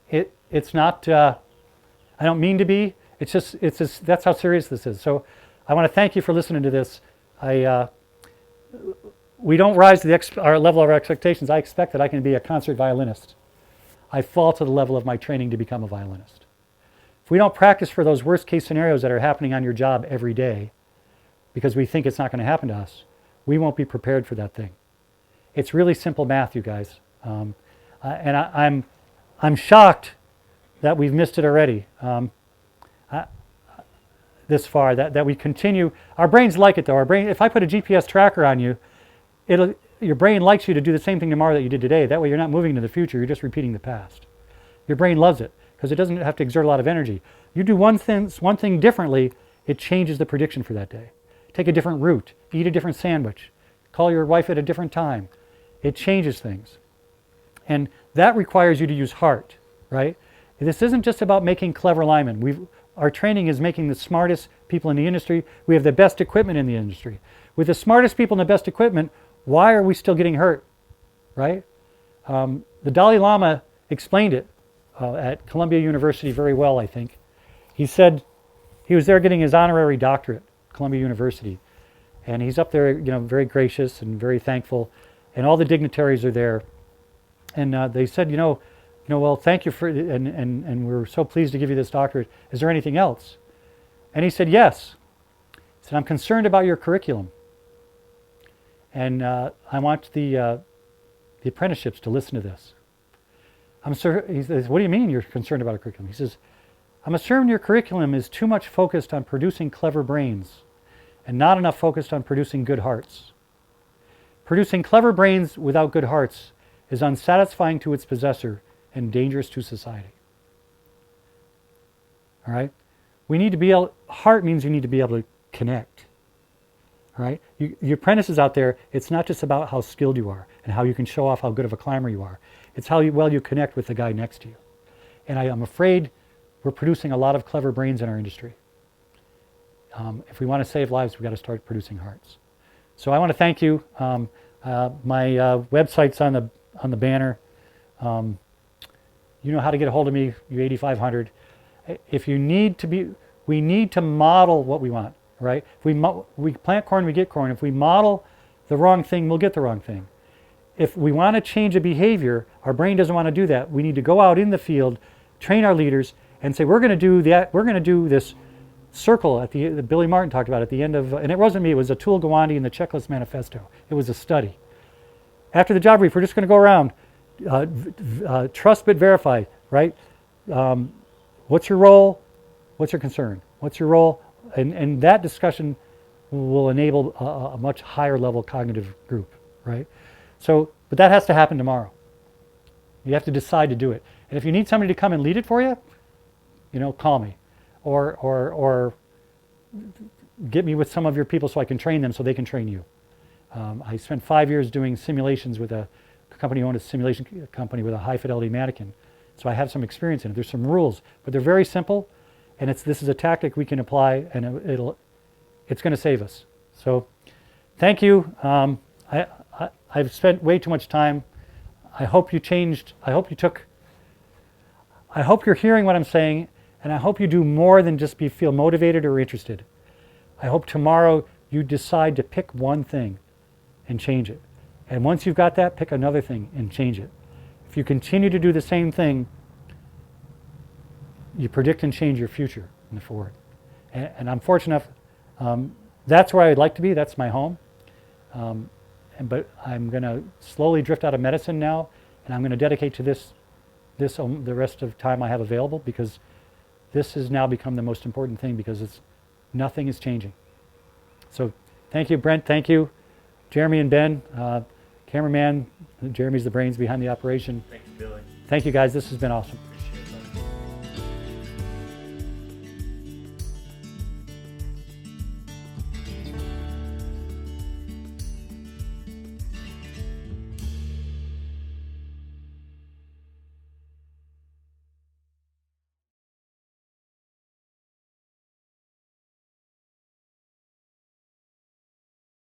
It's not, I don't mean to be, it's just, that's how serious this is. So I want to thank you for listening to this. We don't rise to our level of our expectations. I expect that I can be a concert violinist. I fall to the level of my training to become a violinist. If we don't practice for those worst case scenarios that are happening on your job every day, because we think it's not going to happen to us, we won't be prepared for that thing. It's really simple math, you guys. And I'm shocked that we've missed it already this far, that we continue. Our brains like it, though. Our brain, if I put a GPS tracker on you, your brain likes you to do the same thing tomorrow that you did today. That way you're not moving into the future, you're just repeating the past. Your brain loves it, because it doesn't have to exert a lot of energy. You do one thing differently, it changes the prediction for that day. Take a different route, eat a different sandwich, call your wife at a different time. It changes things. And that requires you to use heart, right? This isn't just about making clever linemen. Our training is making the smartest people in the industry. We have the best equipment in the industry. With the smartest people and the best equipment, why are we still getting hurt, right? The Dalai Lama explained it at Columbia University very well, I think. He said he was there getting his honorary doctorate at Columbia University. And he's up there, very gracious and very thankful. And all the dignitaries are there. And they said, well, thank you for, and we're so pleased to give you this doctorate. Is there anything else? And he said, yes. He said, I'm concerned about your curriculum. And I want the apprenticeships to listen to this. He says, what do you mean you're concerned about a curriculum? He says, I'm concerned your curriculum is too much focused on producing clever brains and not enough focused on producing good hearts. Producing clever brains without good hearts is unsatisfying to its possessor and dangerous to society. All right? We need to be able, heart means you need to be able to connect. All right? Your apprentices out there, it's not just about how skilled you are and how you can show off how good of a climber you are. It's how well you connect with the guy next to you. And I'm afraid we're producing a lot of clever brains in our industry. If we want to save lives, we've got to start producing hearts. So I want to thank you. My website's on the banner. You know how to get a hold of me, U8500. If you need to be, we need to model what we want, right? If we plant corn, we get corn. If we model the wrong thing, we'll get the wrong thing. If we want to change a behavior, our brain doesn't want to do that. We need to go out in the field, train our leaders, and say, we're going to do that. We're going to do this circle at that Billy Martin talked about at the end of, and it wasn't me, it was Atul Gawande in the Checklist Manifesto. It was a study. After the job brief, we're just going to go around, trust but verify, right? What's your role? What's your concern? What's your role? And that discussion will enable a much higher level cognitive group, right? So, but that has to happen tomorrow. You have to decide to do it. And if you need somebody to come and lead it for you, call me. Or get me with some of your people so I can train them so they can train you. I spent 5 years doing simulations with a company owned a simulation company with a high fidelity mannequin. So I have some experience in it. There's some rules, but they're very simple, and this is a tactic we can apply, and it's going to save us. So thank you. I've spent way too much time. I hope you changed. I hope you're hearing what I'm saying, and I hope you do more than just feel motivated or interested. I hope tomorrow you decide to pick one thing and change it. And once you've got that, pick another thing and change it. If you continue to do the same thing, you predict and change your future in the forward. And I'm fortunate enough, that's where I'd like to be. That's my home. But I'm going to slowly drift out of medicine now, and I'm going to dedicate to this the rest of time I have available, because this has now become the most important thing, because nothing is changing. So thank you, Brent. Thank you, Jeremy and Ben, cameraman. Jeremy's the brains behind the operation. Thanks, Billy. Thank you, guys. This has been awesome.